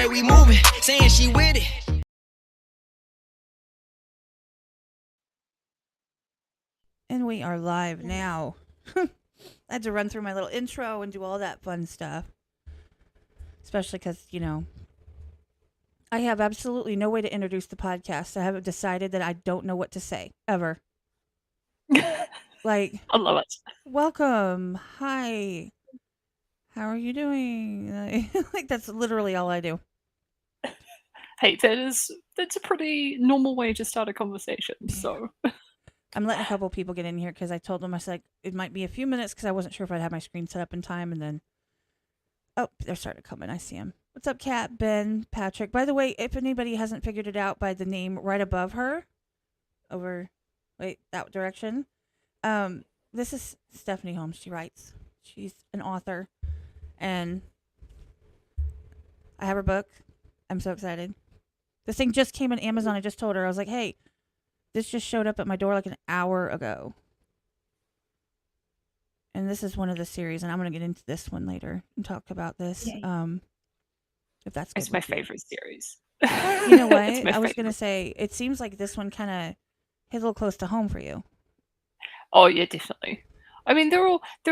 we moving, saying she with it. And we are live now. I had to run through my little intro and do all that fun stuff. Especially because, I have absolutely no way to introduce the podcast. I have decided that I don't know what to say, ever. Like, I love it. welcome. Hi. How are you doing? Like, that's literally all I do. Hey, that's a pretty normal way to start a conversation. So I'm letting a couple people get in here because I told them, I said, it might be a few minutes because I wasn't sure if I'd have my screen set up in time. And then, oh, they're starting to come in. I see them. What's up, Kat, Ben, Patrick? By the way, if anybody hasn't figured it out by the name right above her, that direction, this is Steffanie Holmes. She writes. She's an author. And I have her book. I'm so excited. This thing just came on Amazon. I just told her. I was like, hey, this just showed up at my door like an hour ago. And this is one of the series, and I'm going to get into this one later and talk about this. If that's good. It's my favorite series. You know what? I was going to say, it seems like this one kind of hit a little close to home for you. Oh yeah, definitely. I mean, they're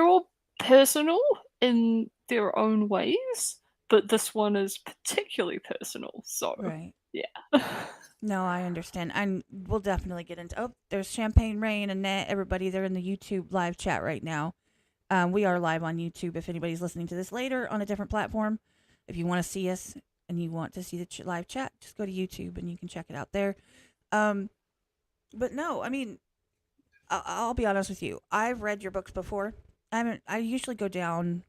all personal in their own ways, but this one is particularly personal. So right. Yeah. No, I understand. We'll definitely get into. Oh, there's Champagne Rain and Annette. Everybody, they're in the YouTube live chat right now. We are live on YouTube. If anybody's listening to this later on a different platform, if you want to see us and you want to see the live chat, just go to YouTube and you can check it out there. But no, I mean, I'll be honest with you. I've read your books before. I usually go down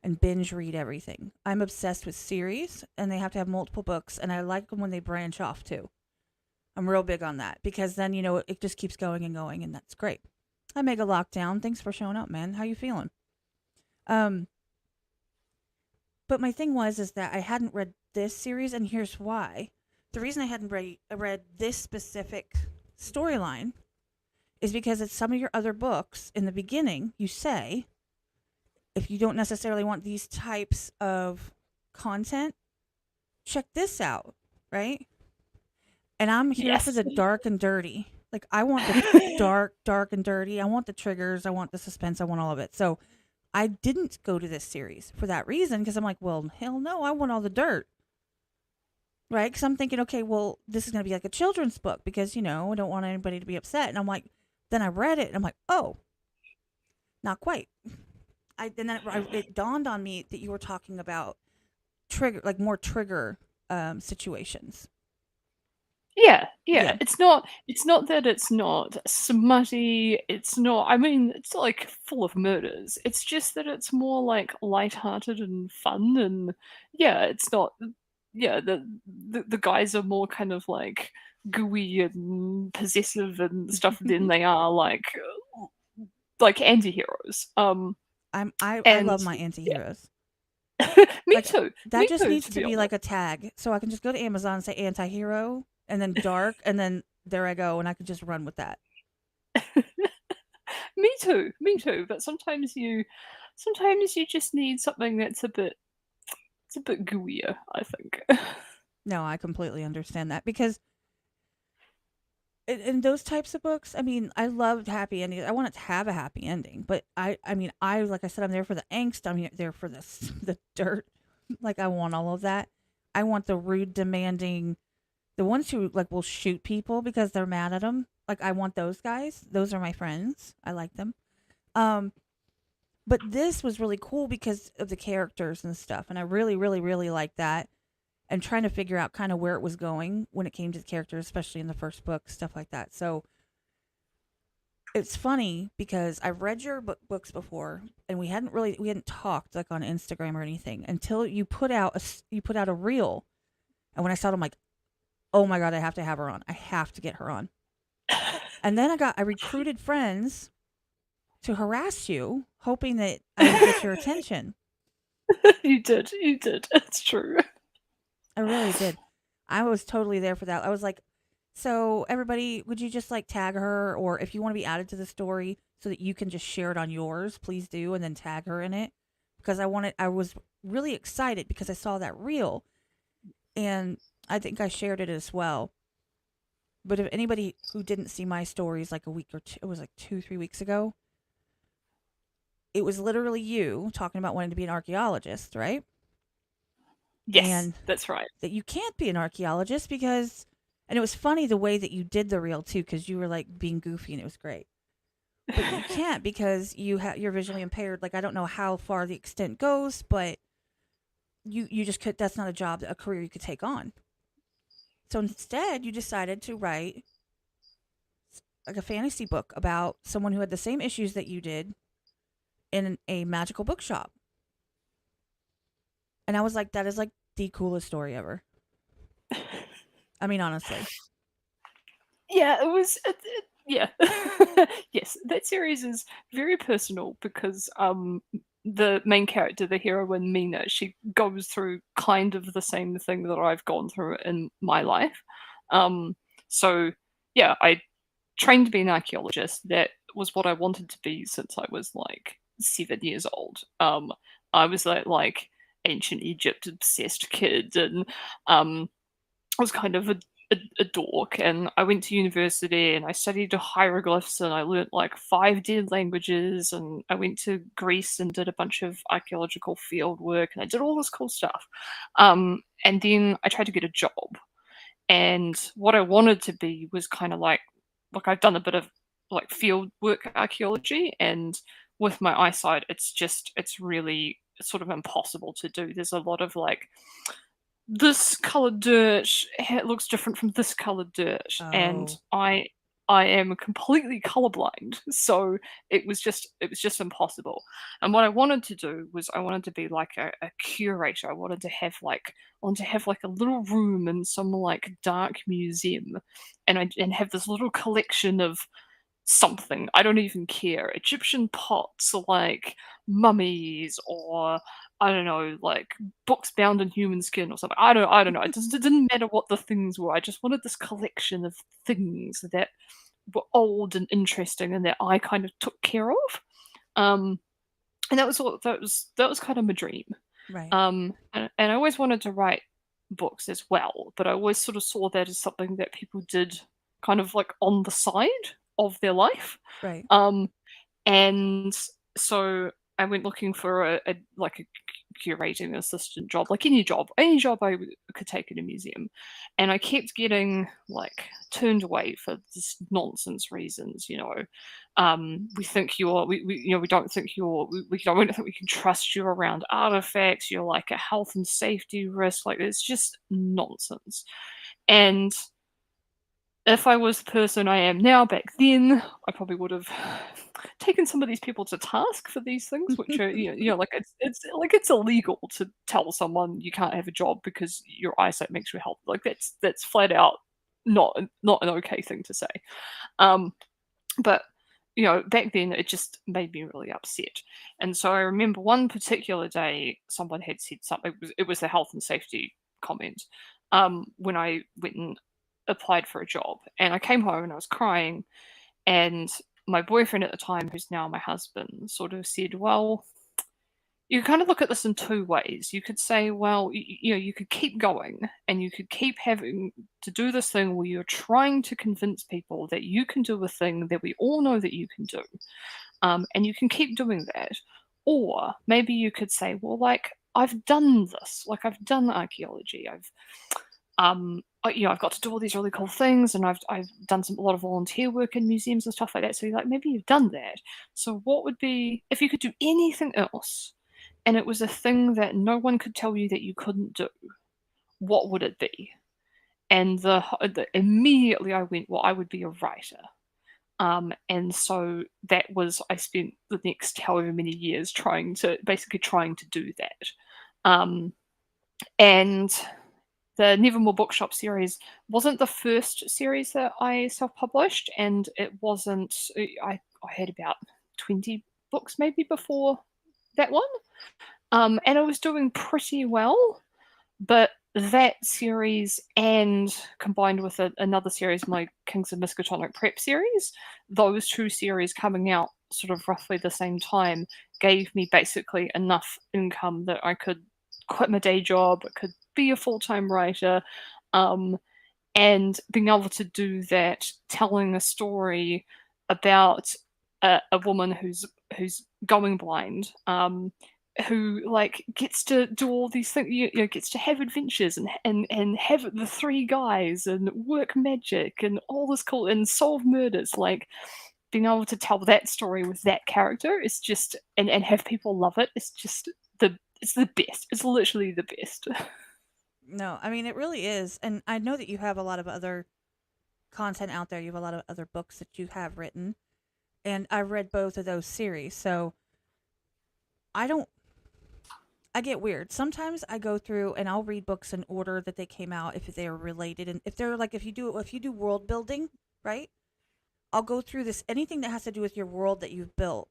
and binge read everything. I'm obsessed with series, and they have to have multiple books, and I like them when they branch off too. I'm real big on that because then, it just keeps going and going, and that's great. Hi, Mega Lockdown. Thanks for showing up, man. How you feeling? But my thing is that I hadn't read this series, and here's why. The reason I hadn't read this specific storyline is because it's some of your other books. In the beginning, you say, if you don't necessarily want these types of content, check this out, right? And I'm here for the dark and dirty. Like, I want the dark and dirty. I want the triggers. I want the suspense. I want all of it. So I didn't go to this series for that reason because I'm like, well, hell no, I want all the dirt. Right? Because I'm thinking, okay, well, this is going to be like a children's book because, I don't want anybody to be upset. And I'm like, then I read it and I'm like, oh, not quite. It dawned on me that you were talking about more trigger situations. Yeah. It's not that it's not smutty. It's not. I mean, it's like full of murders. It's just that it's more like lighthearted and fun, and it's not. Yeah, the guys are more kind of like gooey and possessive and stuff than they are like anti-heroes. I love my anti-heroes. Me too. That just needs to be like a tag, so I can just go to Amazon and say anti-hero, and then dark, and then there I go, and I could just run with that. Me too. But sometimes you just need something that's a bit gooier, I think. No, I completely understand that because in those types of books, I mean, I loved happy endings. I want it to have a happy ending, but I like I said, I'm there for the angst. I'm there for the dirt. Like, I want all of that. I want the rude, demanding, the ones who like will shoot people because they're mad at them. Like, I want those guys. Those are my friends. I like them. But this was really cool because of the characters and stuff, and I really, really, really like that. And trying to figure out kind of where it was going when it came to the characters, especially in the first book, stuff like that. So it's funny because I've read your books before, and we hadn't talked like on Instagram or anything until you put out a reel, and when I saw it, I'm like, oh my god, I have to have her on. I have to get her on. And then I recruited friends to harass you, hoping that I would get your attention. You did. It's true. I really did. I was totally there for that. I was like, so everybody, would you just like tag her, or if you want to be added to the story so that you can just share it on yours, please do, and then tag her in it. Because I was really excited because I saw that reel. And I think I shared it as well. But if anybody who didn't see my stories like a week or two, it was like 2, 3 weeks ago, it was literally you talking about wanting to be an archaeologist, right? Yes, And that's right. that you can't be an archaeologist because, and it was funny the way that you did the reel too, because you were like being goofy and it was great. But you can't because you're visually impaired. Like I don't know how far the extent goes, but you just could. That's not a career you could take on. So instead, you decided to write like a fantasy book about someone who had the same issues that you did in a magical bookshop. And I was like, that is like the coolest story ever. I mean, honestly. Yeah, it was. Yeah, yes, that series is very personal because the main character, the heroine Mina, she goes through kind of the same thing that I've gone through in my life. So yeah, I trained to be an archaeologist. That was what I wanted to be since I was like 7 years old. I was that like ancient Egypt obsessed kid, and I was kind of a dork, and I went to university and I studied hieroglyphs and I learnt like 5 dead languages, and I went to Greece and did a bunch of archaeological field work and I did all this cool stuff. And then I tried to get a job, and what I wanted to be was kind of like I've done a bit of like field work archaeology, and with my eyesight it's really sort of impossible to do. There's a lot of like this colored dirt looks different from this colored dirt, and Oh, I am completely colorblind, so it was just impossible. And what I wanted to do was I wanted to be like a curator. I wanted to have like a little room in some like dark museum, and have this little collection of something. I don't even care. Egyptian pots, like mummies, or I don't know, like books bound in human skin or something. I don't know. It didn't matter what the things were. I just wanted this collection of things that were old and interesting and that I kind of took care of. Um, and that was kind of my dream. right. And I always wanted to write books as well, but I always sort of saw that as something that people did kind of like on the side of their life. Right. Um, and so I went looking for a like a curating assistant job, like any job could take in a museum, and I kept getting like turned away for this nonsense reasons. We think you're we don't think we don't think we can trust you around artifacts. You're like a health and safety risk. Like it's just nonsense. And if I was the person I am now back then, I probably would have taken some of these people to task for these things, which are like it's illegal to tell someone you can't have a job because your eyesight makes you healthy. Like that's flat out not an okay thing to say. Um, but back then it just made me really upset. And so I remember one particular day someone had said something. It was the health and safety comment. When I went and applied for a job, and I came home and I was crying, and my boyfriend at the time, who's now my husband, sort of said, well, you kind of look at this in two ways. You could say, well, you could keep going and you could keep having to do this thing where you're trying to convince people that you can do a thing that we all know that you can do. And you can keep doing that. Or maybe you could say, well, like, I've done this. Like, I've done archaeology. I've got to do all these really cool things, and I've done a lot of volunteer work in museums and stuff like that. So you're like, maybe you've done that. So what would be if you could do anything else, and it was a thing that no one could tell you that you couldn't do? What would it be? And immediately I went, well, I would be a writer. And so that was I spent the next however many years trying to do that. And the Nevermore Bookshop series wasn't the first series that I self-published, and it wasn't. I had about 20 books maybe before that one, and I was doing pretty well. But that series, and combined with another series, my Kings of Miskatonic Prep series, those two series coming out sort of roughly the same time, gave me basically enough income that I could quit my day job, I could be a full-time writer, and being able to do that, telling a story about a woman who's going blind, who like gets to do all these things, gets to have adventures and have the three guys and work magic and all this cool and solve murders. Like being able to tell that story with that character is just and have people love it. It's just it's the best. It's literally the best. No, I mean, it really is. And I know that you have a lot of other content out there. You have a lot of other books that you have written. And I've read both of those series. So I don't, I get weird. Sometimes I go through and I'll read books in order that they came out if they are related. And if they're like, if you do world building, right? I'll go through this, anything that has to do with your world that you've built.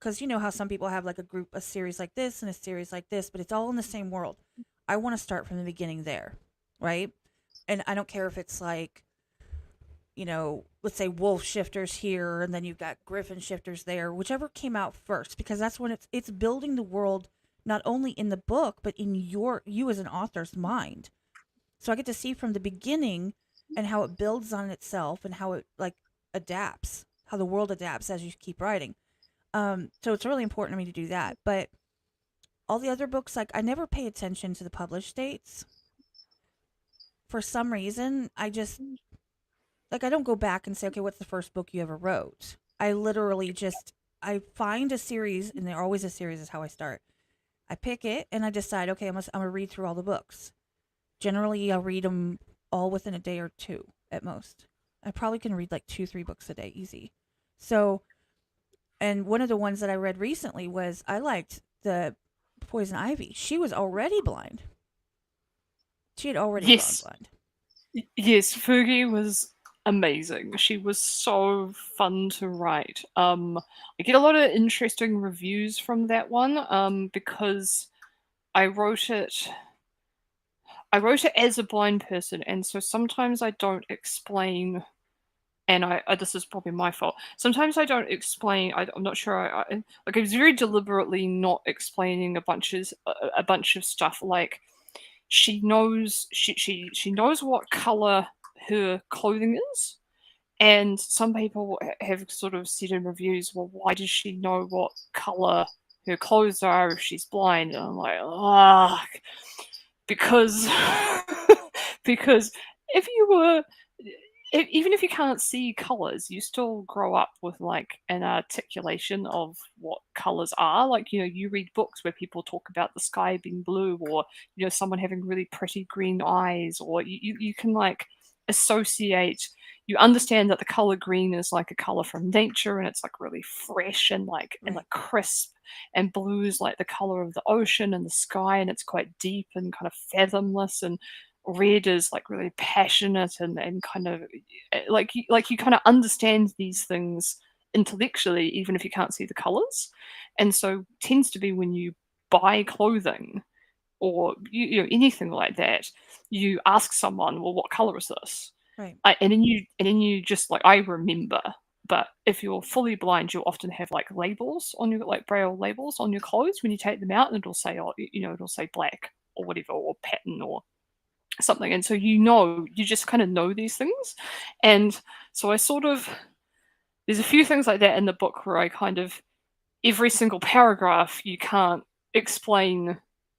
Because you know how some people have like a series like this and a series like this, but it's all in the same world. I want to start from the beginning there, right? And I don't care if it's like, let's say wolf shifters here, and then you've got griffin shifters there, whichever came out first, because that's when it's building the world not only in the book but in you as an author's mind. So I get to see from the beginning and how it builds on itself and how it like adapts, how the world adapts as you keep writing. So it's really important to me to do that. But all the other books, like I never pay attention to the published dates. For some reason, I just like I don't go back and say, okay, what's the first book you ever wrote? I literally just I find a series, and they're always a series is how I start. I pick it and I decide, okay, I'm gonna read through all the books. Generally, I'll read them all within a day or two at most. I probably can read like 2-3 books a day, easy. So, and one of the ones that I read recently was I liked the Poison Ivy. She was already blind. She had already gone Yes. blind. Yes, Fergie was amazing. She was so fun to write. I get a lot of interesting reviews from that one, because I wrote it as a blind person, and so sometimes I don't explain, and this is probably my fault. Sometimes I don't explain. I'm not sure. I was very deliberately not explaining a bunch of stuff. Like she knows she knows what color her clothing is, and some people have sort of said in reviews, well, why does she know what color her clothes are if she's blind? And I'm like, because because if you were even if you can't see colors, you still grow up with like an articulation of what colors are. Like, you read books where people talk about the sky being blue, or someone having really pretty green eyes, or you can like associate. You understand that the color green is like a color from nature, and it's like really fresh and like Right. crisp, and blue is like the color of the ocean and the sky, and it's quite deep and kind of fathomless, and red is like really passionate and kind of like you kind of understand these things intellectually even if you can't see the colors. And so tends to be when you buy clothing or anything like that, you ask someone, well, what color is this? Right. And then you just like, I remember. But if you're fully blind, you'll often have like labels on your like braille labels on your clothes when you take them out, and it'll say, oh, it'll say black or whatever, or pattern or something. And so you just kind of know these things. And so there's a few things like that in the book where I kind of, every single paragraph you can't explain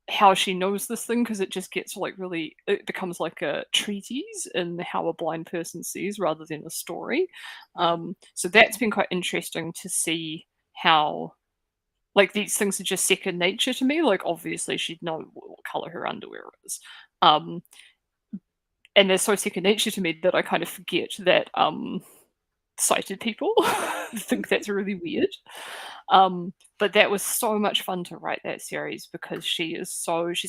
how she knows this thing, because it just gets like really, it becomes like a treatise in how a blind person sees rather than a story. So that's been quite interesting to see how like these things are just second nature to me. Like obviously she'd know what color her underwear is. And they're so second nature to me that I kind of forget that sighted people think that's really weird. But that was so much fun to write that series, because she's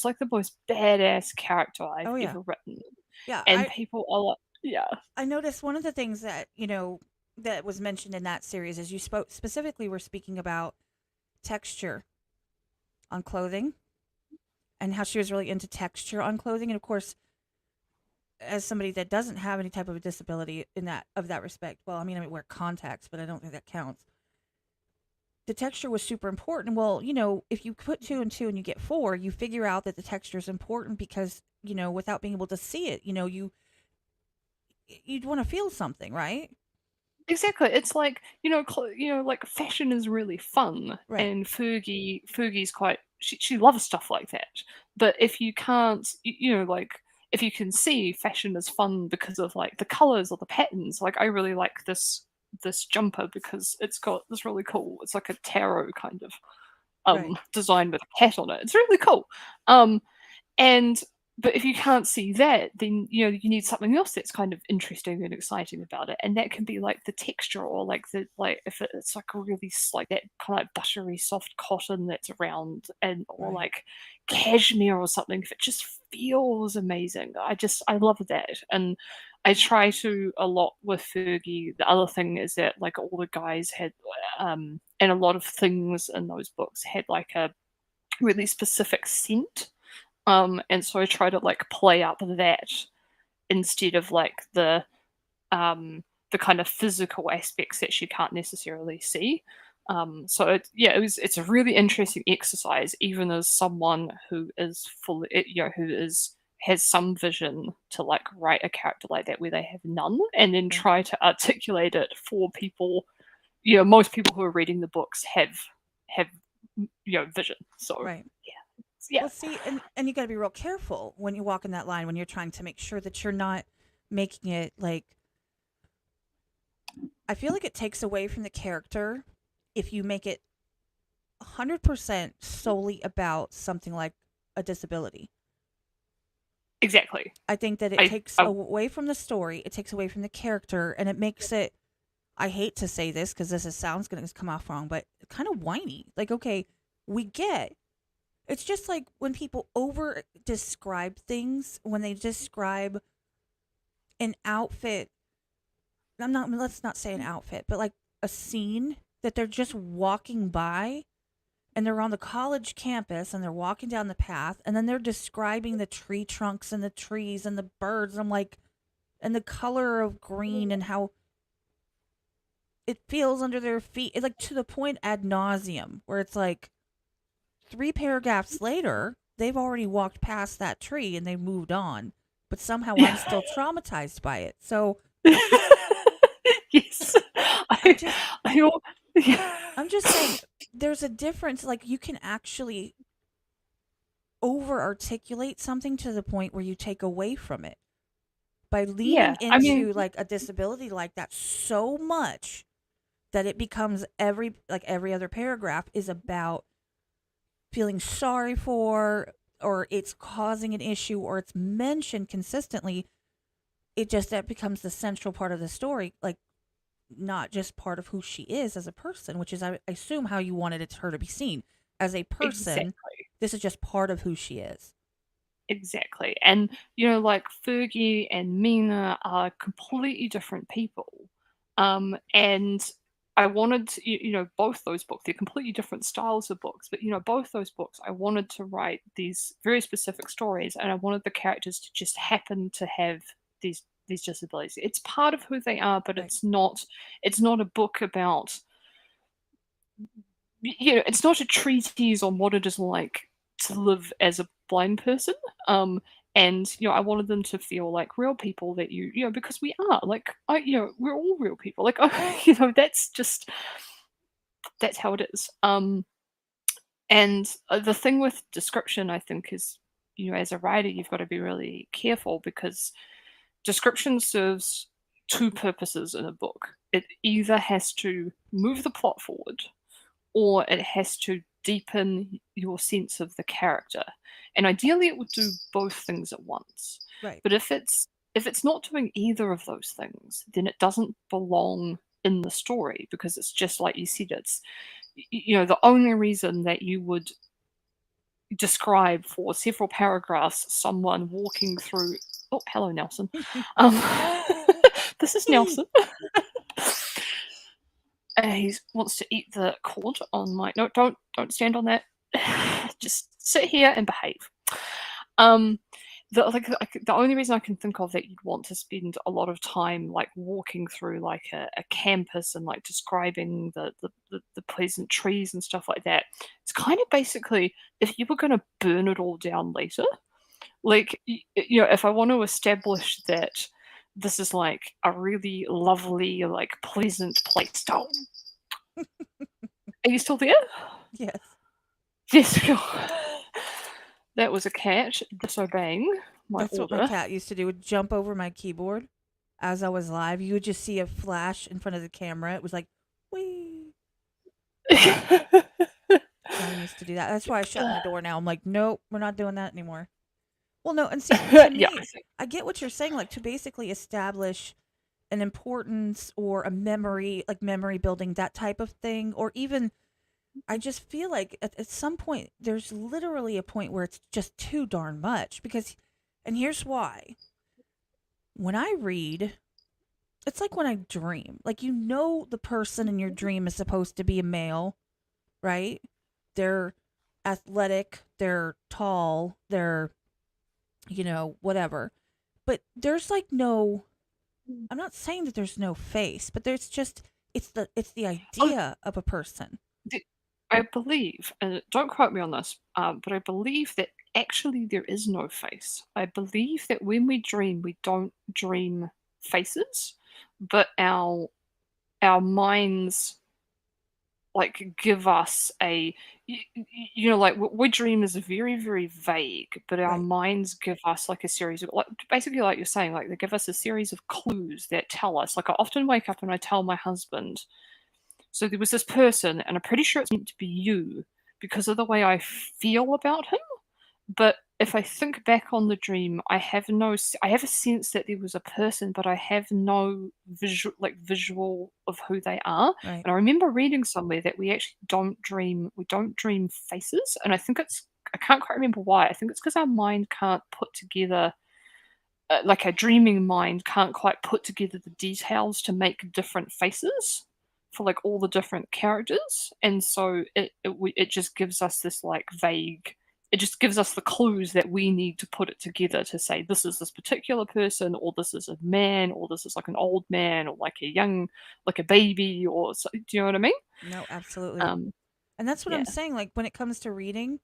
like the most badass character I've ever written. Yeah. And people are like, yeah. I noticed one of the things that, that was mentioned in that series is you were speaking about texture on clothing and how she was really into texture on clothing. And of course, as somebody that doesn't have any type of a disability of that respect, well, I mean, I wear contacts, but I don't think that counts. the texture was super important. Well, you know, if you put 2 and 2 and you get 4, you figure out that the texture is important because, you know, without being able to see it, you know, you'd want to feel something, right? Exactly. It's like, like fashion is really fun, Right. and Fergie's quite she loves stuff like that. But if you can't, like if you can see fashion as fun because of like the colors or the patterns, like I really like this jumper because it's got this really cool. It's like a tarot kind of Right. design with a cat on it. It's really cool. Um, and but if you can't see that, then you need something else that's kind of interesting and exciting about it, and that can be like the texture, or like if it's like a really like that kind of like buttery soft cotton that's around, and or Right. like cashmere or something. If it just feels amazing, I love that, and I try to a lot with Fergie. The other thing is that like all the guys had, and a lot of things in those books had like a really specific scent, and so I try to like play up that instead of like the kind of physical aspects that you can't necessarily see. So it's a really interesting exercise, even as someone who is fully, who is has some vision, to like write a character like that where they have none, and then Right. try to articulate it for people. Most people who are reading the books have vision. So Right. yeah. Well, see, and you got to be real careful when you walk in that line when you're trying to make sure that you're not making it like I feel like it takes away from the character if you make it 100% solely about something like a disability. Exactly. I think that it I, takes I away from the story, it takes away from the character, and it makes it, I hate to say this because sounds going to come off wrong, but kind of whiny. Like, okay, we get. It's just like when people over describe things, when they describe an outfit. Let's not say an outfit, but like a scene that they're just walking by and they're on the college campus and they're walking down the path and then they're describing the tree trunks and the trees and the birds. I'm like, and the color of green and how it feels under their feet. It's like to the point ad nauseum where it's like 3 paragraphs later, they've already walked past that tree and they moved on. But somehow I'm still traumatized by it. So yes. I'm just I yeah. I'm just saying there's a difference. Like you can actually over articulate something to the point where you take away from it by leaning Yeah, I mean, into like a disability like that so much that it becomes every other paragraph is about feeling sorry for, or it's causing an issue, or it's mentioned consistently. It just that becomes the central part of the story, like not just part of who she is as a person, which is I assume how you wanted her to be seen as a person. exactly. This is just part of who she is. Exactly. And like Fergie and Mina are completely different people. And I wanted to, both those books, they're completely different styles of books, but both those books, I wanted to write these very specific stories, and I wanted the characters to just happen to have these disabilities. It's part of who they are, but Right. it's not a book about, it's not a treatise on what it is like to live as a blind person. And I wanted them to feel like real people that because we are like, we're all real people. Like, that's how it is. And the thing with description, I think, is, as a writer, you've got to be really careful, because description serves two purposes in a book. It either has to move the plot forward, or it has to deepen your sense of the character. And ideally, it would do both things at once. Right. But if it's not doing either of those things, then it doesn't belong in the story, because it's just like you said. It's the only reason that you would describe for several paragraphs someone walking through. Oh, hello, Nelson. Um, this is Nelson. He wants to eat the cord on my. No, don't stand on that. Just sit here and behave. Um, the only reason I can think of that you'd want to spend a lot of time like walking through like a campus and like describing the pleasant trees and stuff like that. It's kind of basically if you were going to burn it all down later, like if I want to establish that this is like a really lovely, like pleasant place. Oh, are you still there? Yes. Yes. That was a cat disobeying my That's what my order. cat used to do. Would jump over my keyboard as I was live. You would just see a flash in front of the camera. It was like, wee. John used to do that. That's why I shut my door now. I'm like, nope, we're not doing that anymore. Well, no, and see, to Yeah, me, I get what you're saying. Like to basically establish an importance or a memory, like memory building, that type of thing, or even I just feel like at some point there's literally a point where it's just too darn much because, and here's why. When I read, it's like when I dream. Like the person in your dream is supposed to be a male, right? They're athletic, they're tall, they're whatever. But there's like no I'm not saying that there's no face, but there's just it's the Oh, idea of a person. I believe, and don't quote me on this, but I believe that actually there is no face. I believe that when we dream, we don't dream faces, but our minds like give us like we dream is very very vague, but our Right. minds give us like a series of like basically like you're saying like they give us a series of clues that tell us. Like I often wake up and I tell my husband, so there was this person, and I'm pretty sure it's meant to be you because of the way I feel about him. But if I think back on the dream, I have I have a sense that there was a person, but I have no visual of who they are. Right. And I remember reading somewhere that we don't dream faces, and I can't quite remember why. I think it's because our mind can't put together like a dreaming mind can't quite put together the details to make different faces for like all the different characters, and so it just gives us this like vague. It just gives us the clues that we need to put it together to say this is this particular person, or this is a man, or this is like an old man, or like a young, like a baby, or so, do you know what I mean? No, absolutely. Um, And that's what yeah. I'm saying. Like when it comes to reading,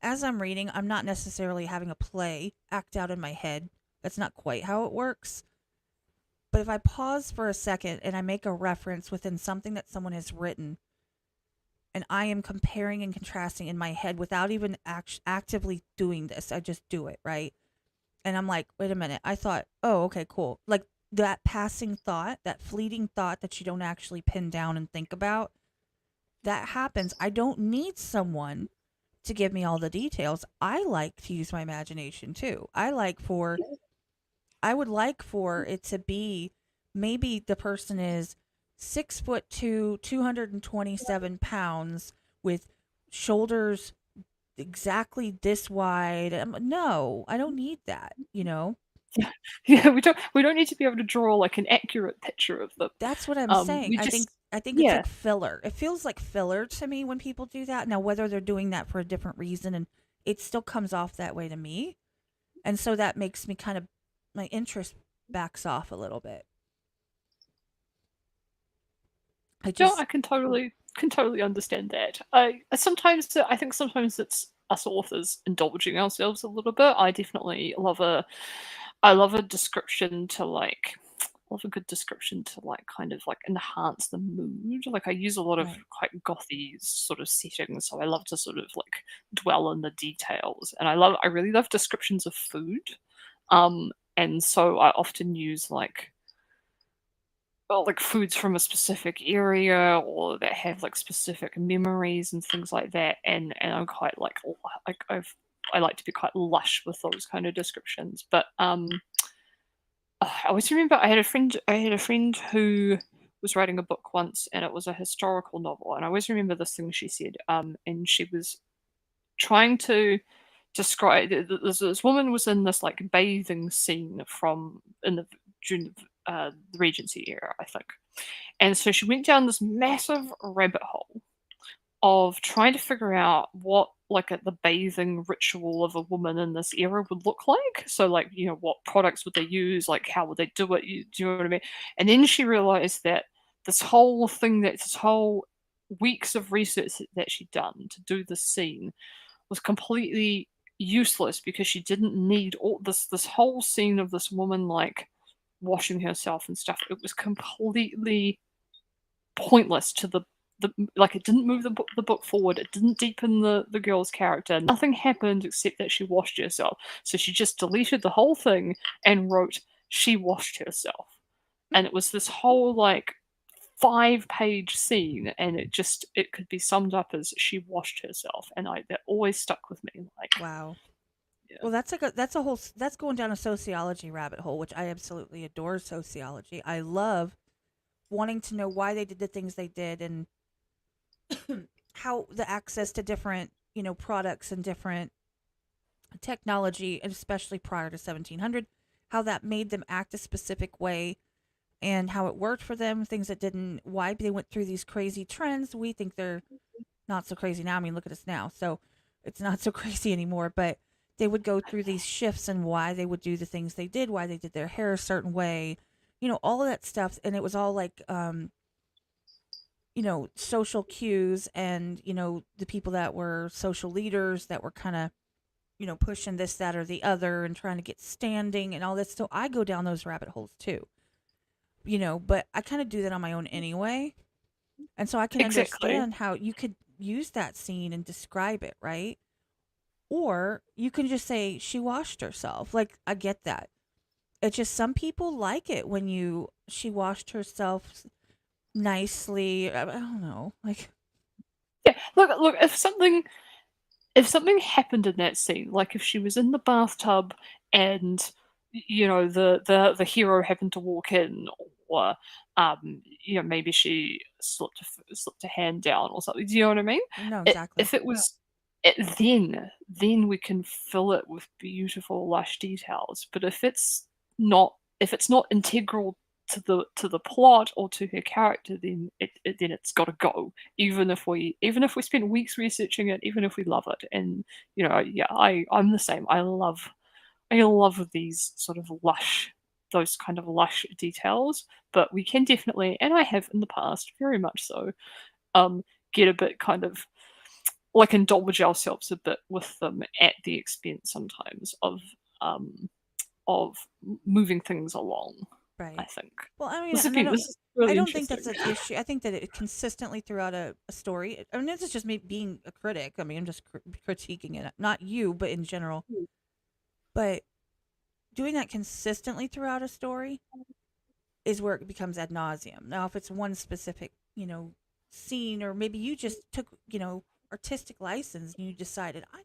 as I'm reading, I'm not necessarily having a play act out in my head. That's not quite how it works. But if I pause for a second and I make a reference within something that someone has written, and I am comparing and contrasting in my head without even actively doing this, I just do it, right? And I'm like, wait a minute, I thought, oh, okay, cool. Like that passing thought, that fleeting thought that you don't actually pin down and think about, that happens. I don't need someone to give me all the details. I like to use my imagination too. I would like for it to be maybe the person is 6'2", 227 pounds with shoulders exactly this wide. No, I don't need that. Yeah, we don't need to be able to draw like an accurate picture of them. That's what I'm saying. We I just think I think it's yeah. like filler. It feels like filler to me when people do that. Now whether they're doing that for a different reason, and it still comes off that way to me. And so that makes me kind of my interest backs off a little bit. I No, just I can totally understand that. I think sometimes it's us authors indulging ourselves a little bit. I love a description to like love a good description to like kind of like enhance the mood. Like I use a lot of right. quite gothy sort of settings, so I love to sort of like dwell on the details. And I really love descriptions of food. And so I often use like foods from a specific area or that have like specific memories and things like that. And I'm quite like I like to be quite lush with those kind of descriptions. But I always remember I had a friend who was writing a book once, and it was a historical novel. And I always remember this thing she said. And she was trying to describe this woman was in this like bathing scene from in the during the Regency era, I think. And so she went down this massive rabbit hole of trying to figure out what like the bathing ritual of a woman in this era would look like. So like, what products would they use? Like how would they do it? Do you know what I mean? And then she realized that this whole thing, that this whole weeks of research that she'd done to do this scene was completely useless, because she didn't need all this whole scene of this woman like washing herself and stuff. It was completely pointless to the like, it didn't move the book forward. It didn't deepen the girl's character. Nothing happened except that she washed herself. So she just deleted the whole thing and wrote, "She washed herself," and it was this whole like 5-page scene, and it could be summed up as "she washed herself," and that always stuck with me. Like, Wow. yeah. Well, that's going down a sociology rabbit hole, which I absolutely adore. Sociology. I love wanting to know why they did the things they did, and how the access to different, products and different technology, and especially prior to 1700, how that made them act a specific way, and how it worked for them, things that didn't, why they went through these crazy trends. We think they're not so crazy now. I mean, look at us now. So it's not so crazy anymore, but they would go through these shifts, and why they would do the things they did, why they did their hair a certain way, all of that stuff. And it was all like, social cues, and, the people that were social leaders that were kind of, pushing this, that, or the other, and trying to get standing and all this. So I go down those rabbit holes too, but I kind of do that on my own anyway. And so I can Exactly. understand how you could use that scene and describe it, right? Or you can just say she washed herself. Like, I get that. It's just some people like it when she washed herself nicely. I don't know. Like, Yeah, look. If something happened in that scene, like if she was in the bathtub and the hero happened to walk in, or maybe she slipped a hand down or something. Do you know what I mean? no, exactly. If it was it, then we can fill it with beautiful, lush details. But if it's not integral to the plot or to her character, then it's got to go. Even if we spend weeks researching it, even if we love it. And yeah, I'm the same. I love these sort of those kind of lush details. But we can definitely, and I have in the past, very much so, get a bit kind of like indulge ourselves a bit with them at the expense sometimes of moving things along. I Right. think Well, I mean, this has and I been don't, this is really I don't think interesting. that's an issue. I think that it consistently throughout a story. I mean, this is just me being a critic. I mean, I'm just critiquing it, not you, but in general. But doing that consistently throughout a story is where it becomes ad nauseum. Now, if it's one specific, scene, or maybe you just took, artistic license, and you decided, I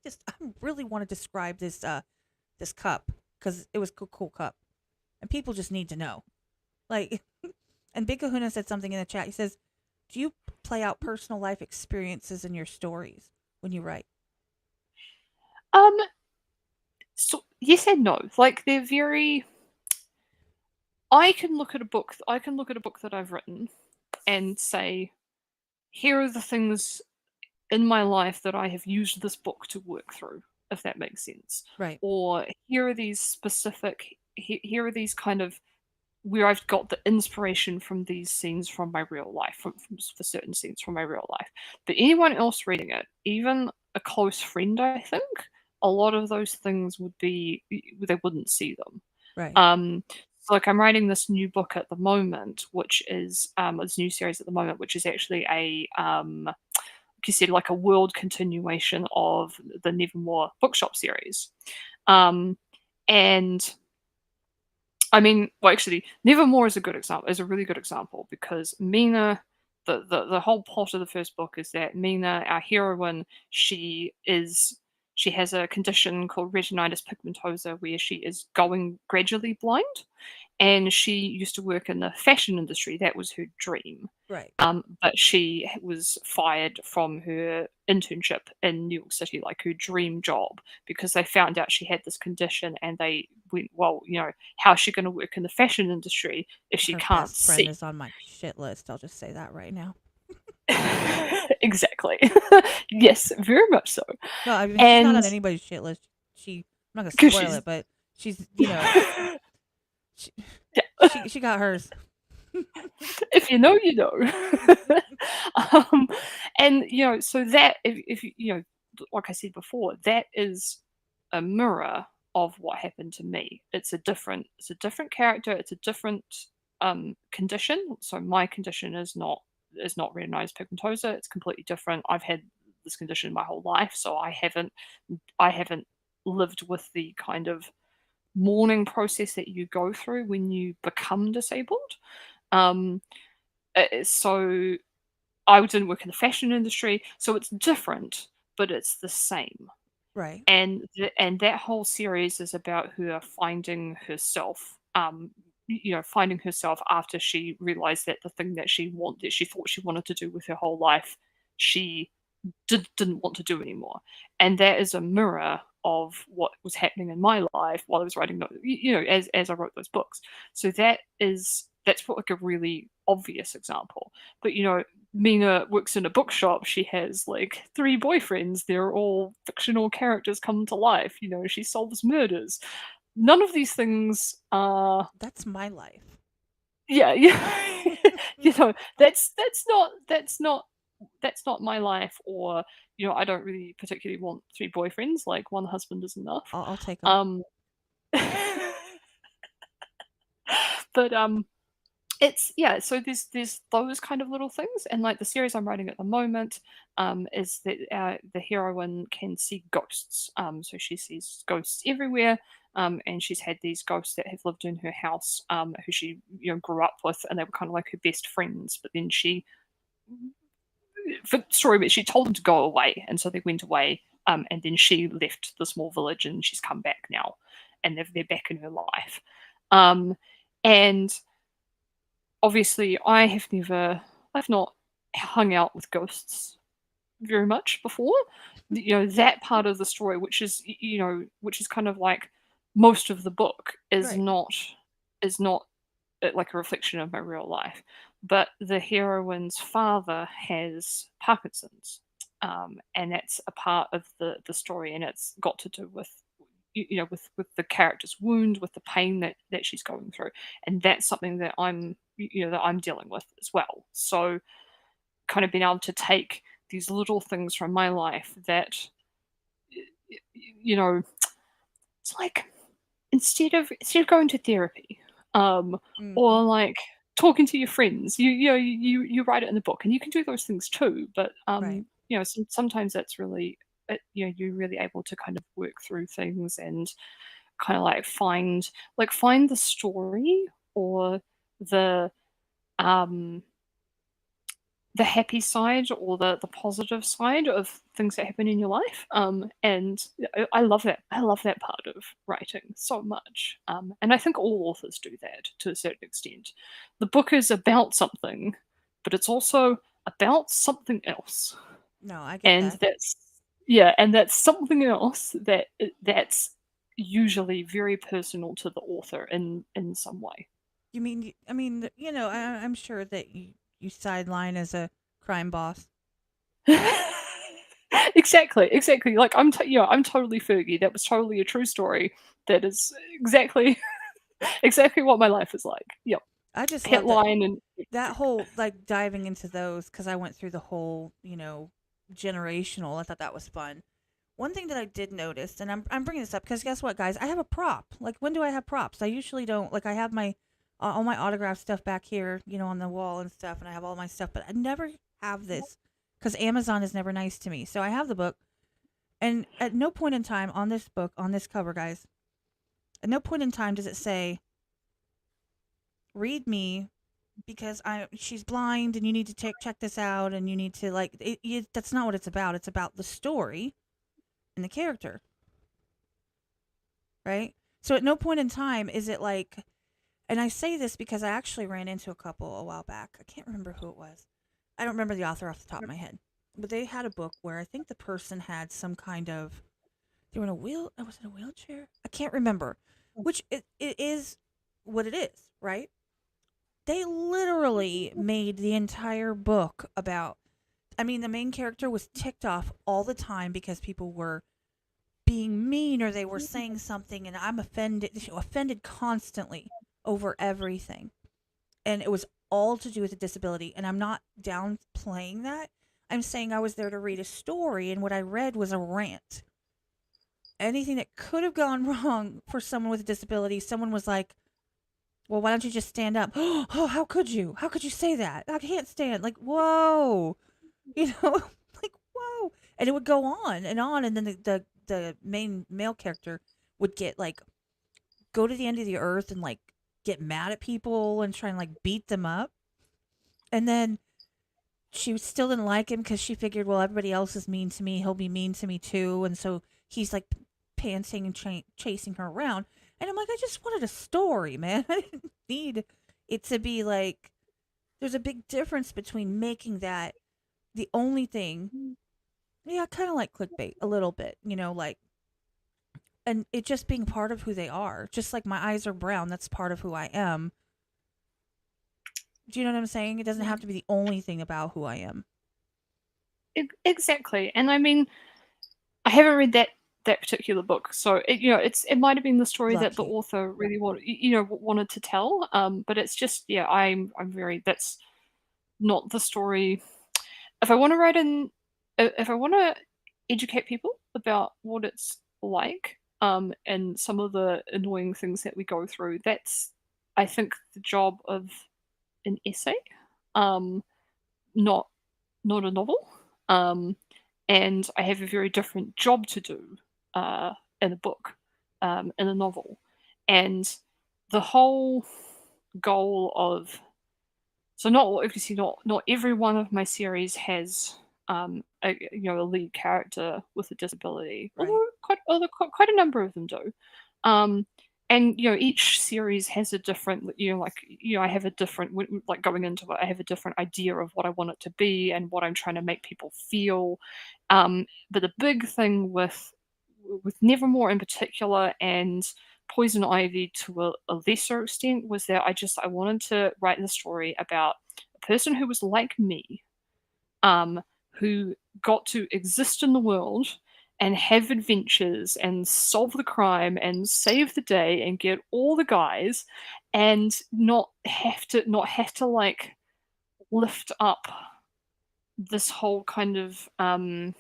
really want to describe this cup because it was a cool cup, and people just need to know. Like, and Big Kahuna said something in the chat. He says, "Do you play out personal life experiences in your stories when you write?" Um, so yes and no. Like they're very. I can look at a book. I can look at a book that I've written, and say, here are the things in my life that I have used this book to work through, if that makes sense. Right. Or here are these specific. Here are these kind of where I've got the inspiration from these scenes from my real life, for certain scenes from my real life. But anyone else reading it, even a close friend, I think, a lot of those things they wouldn't see them. Right. So like I'm writing this new book at the moment, which is this new series at the moment, which is actually like you said, like a world continuation of the Nevermore bookshop series. And I mean, well, actually, Nevermore is a really good example, because Mina, the whole plot of the first book is that Mina, our heroine, she has a condition called retinitis pigmentosa, where she is going gradually blind, and she used to work in the fashion industry. That was her dream. Right. But she was fired from her internship in New York City, like her dream job, because they found out she had this condition, and they went, well, how is she going to work in the fashion industry if she Her can't best friend see? is on my shit list. I'll just say that right now. Exactly. Yes, very much so. No, I mean she's not And on anybody's shit list. I'm not gonna because spoil she's it, but she's she, yeah, she got hers. if you know, you know. um, and so that if like I said before, that is a mirror of what happened to me. It's a different character. It's a different condition. So my condition is not retinitis pigmentosa. It's completely different. I've had this condition my whole life, so I haven't lived with the kind of mourning process that you go through when you become disabled. Um, so I didn't work in the fashion industry, so it's different, but it's the same. Right. And that whole series is about her finding herself. Finding herself after she realized that the thing that she thought she wanted to do with her whole life, she didn't want to do anymore. And that is a mirror of what was happening in my life while I was writing as I wrote those books. So that's what, like, a really obvious example. But Mina works in a bookshop. She has like 3 boyfriends. They're all fictional characters come to life. She solves murders. None of these things are. That's my life. Yeah, yeah. That's not my life. Or I don't really particularly want 3 boyfriends. Like, 1 husband is enough. I'll take them. But it's so there's those kind of little things. And like the series I'm writing at the moment is that the heroine can see ghosts. So she sees ghosts everywhere. And she's had these ghosts that have lived in her house, who she grew up with, and they were kind of like her best friends. But then she told them to go away, and so they went away. And then she left the small village, and she's come back now, and they're back in her life. And obviously, I've not hung out with ghosts very much before. That part of the story, which is kind of like most of the book, is Right. not like a reflection of my real life. But the heroine's father has Parkinson's, and that's a part of the story, and it's got to do with with the character's wound, with the pain that she's going through, and that's something that I'm dealing with as well. So, kind of being able to take these little things from my life that it's like, instead of going to therapy, or like talking to your friends, you write it in the book, and you can do those things too. But Right. sometimes that's really you're really able to kind of work through things, and kind of like find the story, or the um the happy side, or the positive side of things that happen in your life. And I love that. I love that part of writing so much. And I think all authors do that to a certain extent. The book is about something, but it's also about something else. No, I get And that. that's something else that's usually very personal to the author in some way. You mean? I mean, I'm sure that you sideline as a crime boss. Exactly. Like, I'm totally Fergie. That was totally a true story. That is exactly what my life is like. Yep. I just love that Headline and whole like diving into those because I went through the whole generational. I thought that was fun. One thing that I did notice, and I'm bringing this up because guess what, guys? I have a prop. Like, when do I have props? I usually don't. Like, I have my all my autograph stuff back here, on the wall and stuff, and I have all my stuff, but I never have this because Amazon is never nice to me. So I have the book, and at no point in time on this book, on this cover, guys, at no point in time does it say, "Read me," because she's blind, and you need to check this out, and you need to that's not what it's about. It's about the story and the character, right? So at no point in time is it like, and I say this because I actually ran into a couple a while back. I can't remember who it was. I don't remember the author off the top of my head, but they had a book where I think the person had some kind of, they were in a was it a wheelchair? I can't remember, which it is what it is, right? They literally made the entire book about, I mean, the main character was ticked off all the time because people were being mean or they were saying something, and I'm offended constantly over everything. And it was all to do with a disability. And I'm not downplaying that. I'm saying I was there to read a story, and what I read was a rant. Anything that could have gone wrong for someone with a disability, someone was like, well, why don't you just stand up? Oh, how could you? How could you say that? I can't stand. Like, whoa. Like, whoa. And it would go on. And then the main male character would get like, go to the end of the earth and like get mad at people and try and like beat them up. And then she still didn't like him because she figured, well, everybody else is mean to me. He'll be mean to me too. And so he's like pantsing and chasing her around. And I'm like, I just wanted a story, man. I didn't need it to be like, there's a big difference between making that the only thing. Yeah, kind of like clickbait a little bit, like, and it just being part of who they are. Just like my eyes are brown, that's part of who I am. Do you know what I'm saying? It doesn't have to be the only thing about who I am. Exactly. And I mean, I haven't read that particular book, so it might have been the story that the Lucky. author really wanted to tell. But it's just, yeah, I'm very, that's not the story. If I want to if I want to educate people about what it's like, and some of the annoying things that we go through, that's, I think, the job of an essay, not a novel. And I have a very different job to do in a book, in a novel. And the whole goal of, so obviously not every one of my series has a lead character with a disability, Right. although quite a number of them do. And each series has a different, I have a different, like, going into it, I have a different idea of what I want it to be and what I'm trying to make people feel. But the big thing with Nevermore in particular, and Poison Ivy to a lesser extent, was that I wanted to write the story about a person who was like me, who got to exist in the world and have adventures and solve the crime and save the day and get all the guys, and not have to like lift up this whole kind of kind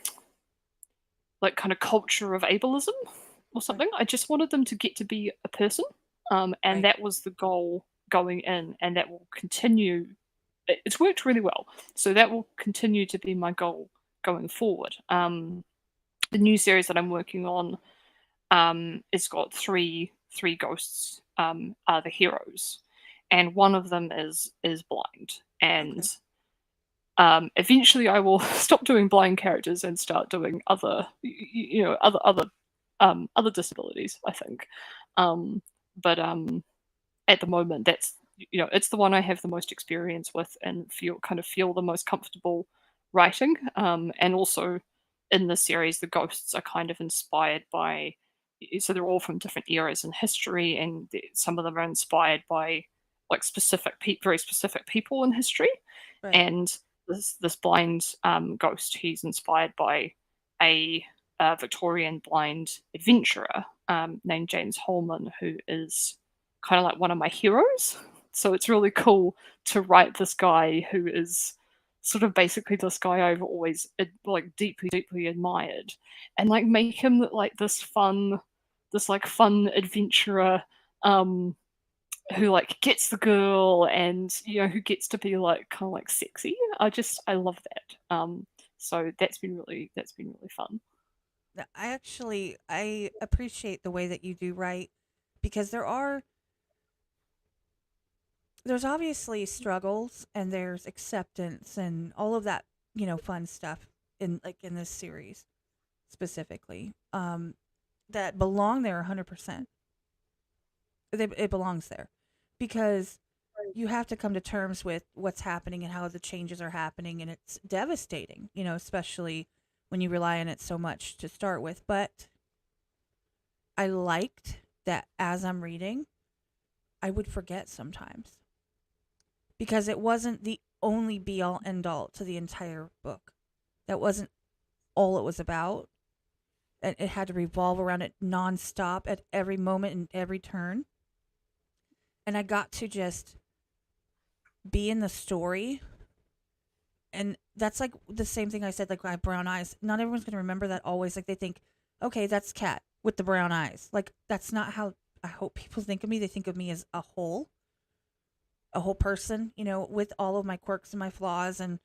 of culture of ableism or something. I just wanted them to get to be a person, and Right. that was the goal going in, and that will continue. It's worked really well, so that will continue to be my goal going forward. The new series that I'm working on, it's got three ghosts, are the heroes, and one of them is blind. And eventually I will stop doing blind characters and start doing other other disabilities, I think. But at the moment, that's, it's the one I have the most experience with and feel the most comfortable writing. And also in the series, the ghosts are kind of inspired by, so they're all from different eras in history, and some of them are inspired by like very specific people in history. Right. And this blind ghost, he's inspired by a Victorian blind adventurer named James Holman, who is kind of like one of my heroes. So it's really cool to write this guy who is sort of basically this guy I've always like deeply admired, and like make him like this fun adventurer, who like gets the girl, and who gets to be like kind of like sexy. I love that. So that's been really fun. I appreciate the way that you do write, because there's obviously struggles and there's acceptance and all of that, fun stuff in this series specifically, that belong there 100%. It belongs there because you have to come to terms with what's happening and how the changes are happening, and it's devastating, especially when you rely on it so much to start with. But I liked that as I'm reading, I would forget sometimes, because it wasn't the only be all end all to the entire book. That wasn't all it was about. And it had to revolve around it nonstop at every moment and every turn. And I got to just be in the story. And that's like the same thing I said, like I have brown eyes. Not everyone's going to remember that always. Like they think, okay, that's Kat with the brown eyes. Like that's not how I hope people think of me. They think of me as a whole person, with all of my quirks and my flaws and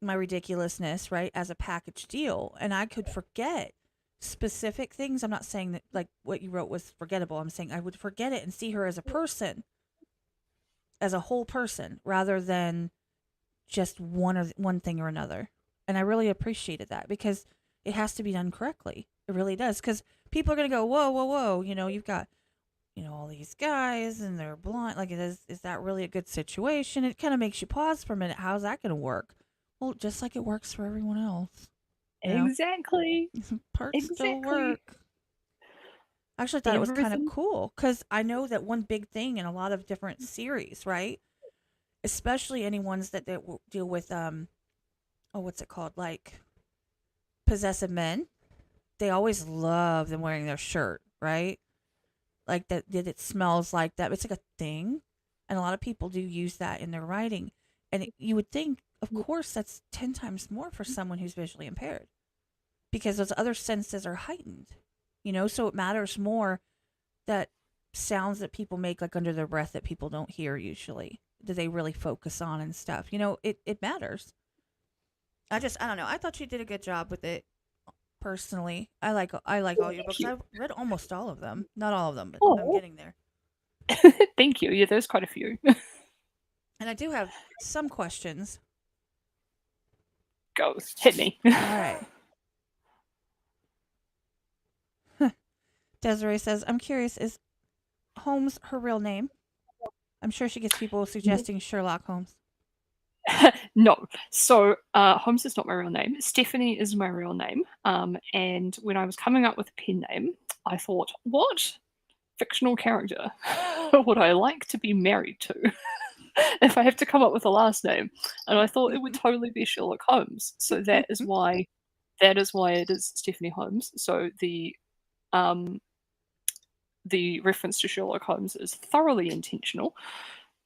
my ridiculousness, right, as a package deal. And I could forget specific things. I'm not saying that like what you wrote was forgettable. I'm saying I would forget it and see her as a person, as a whole person, rather than just one thing or another. And I really appreciated that because it has to be done correctly. It really does. Because people are going to go, whoa, whoa, whoa. You've got, all these guys and they're blind. Like, is that really a good situation? It kind of makes you pause for a minute. How's that going to work? Well, just like it works for everyone else. Exactly. Parts still work. I actually thought it was kind of cool because I know that one big thing in a lot of different series, right? Especially any ones that deal with, what's it called? Like possessive men. They always love them wearing their shirt, right? Like that it smells like that. It's like a thing. And a lot of people do use that in their writing. And you would think, of course, that's 10 times more for someone who's visually impaired because those other senses are heightened, so it matters more that sounds that people make like under their breath that people don't hear usually, that they really focus on and stuff. It matters. I don't know. I thought you did a good job with it. Personally, I like all your books. I've read almost all of them. Not all of them, but I'm getting there. Thank you. Yeah, there's quite a few. And I do have some questions. Go. Hit me. All right. Desiree says, I'm curious, is Holmes her real name? I'm sure she gets people suggesting Sherlock Holmes. No. So Holmes is not my real name. Steffanie is my real name. And when I was coming up with a pen name, I thought, what fictional character would I like to be married to if I have to come up with a last name? And I thought it would totally be Sherlock Holmes. So that is why it is Steffanie Holmes. So the reference to Sherlock Holmes is thoroughly intentional.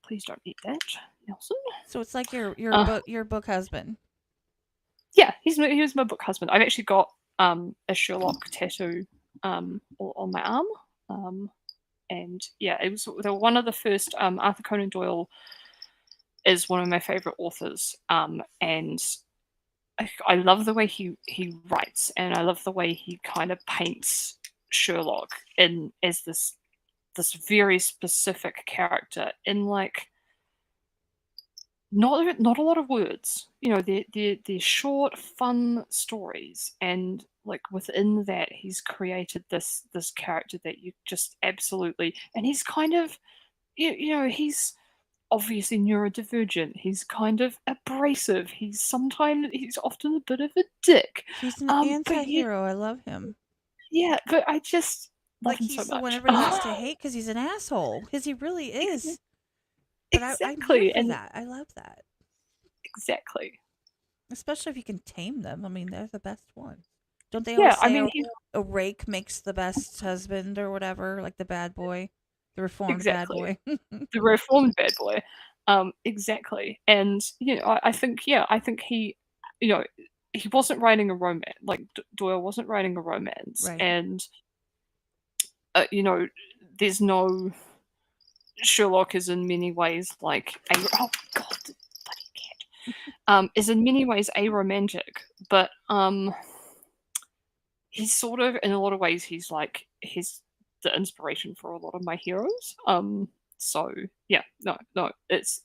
Please don't eat that, Nelson. So it's like your book husband. Yeah, he was my book husband. I've actually got a Sherlock tattoo on my arm. And yeah, it was one of the first. Arthur Conan Doyle is one of my favorite authors, and I love the way he writes, and I love the way he kind of paints Sherlock as this very specific character in like not a lot of words. They're short, fun stories, and like within that, he's created this character that you just absolutely. And he's kind of, he's obviously neurodivergent. He's kind of abrasive. He's often a bit of a dick. He's an anti-hero. I love him. Yeah, but I just love him so much. He's the one everybody likes to hate because he's an asshole. Because he really is. But exactly, I love that. Exactly. Especially if you can tame them. I mean, they're the best ones. Don't they always say a rake makes the best husband or whatever, like the bad boy, the reformed bad boy. The reformed bad boy. Exactly. And I think he, he wasn't writing a romance. Like Doyle wasn't writing a romance, right. And there's no. Sherlock is in many ways like oh god, bloody cat. Is in many ways aromantic, but he's sort of, in a lot of ways, he's the inspiration for a lot of my heroes. So yeah, no, it's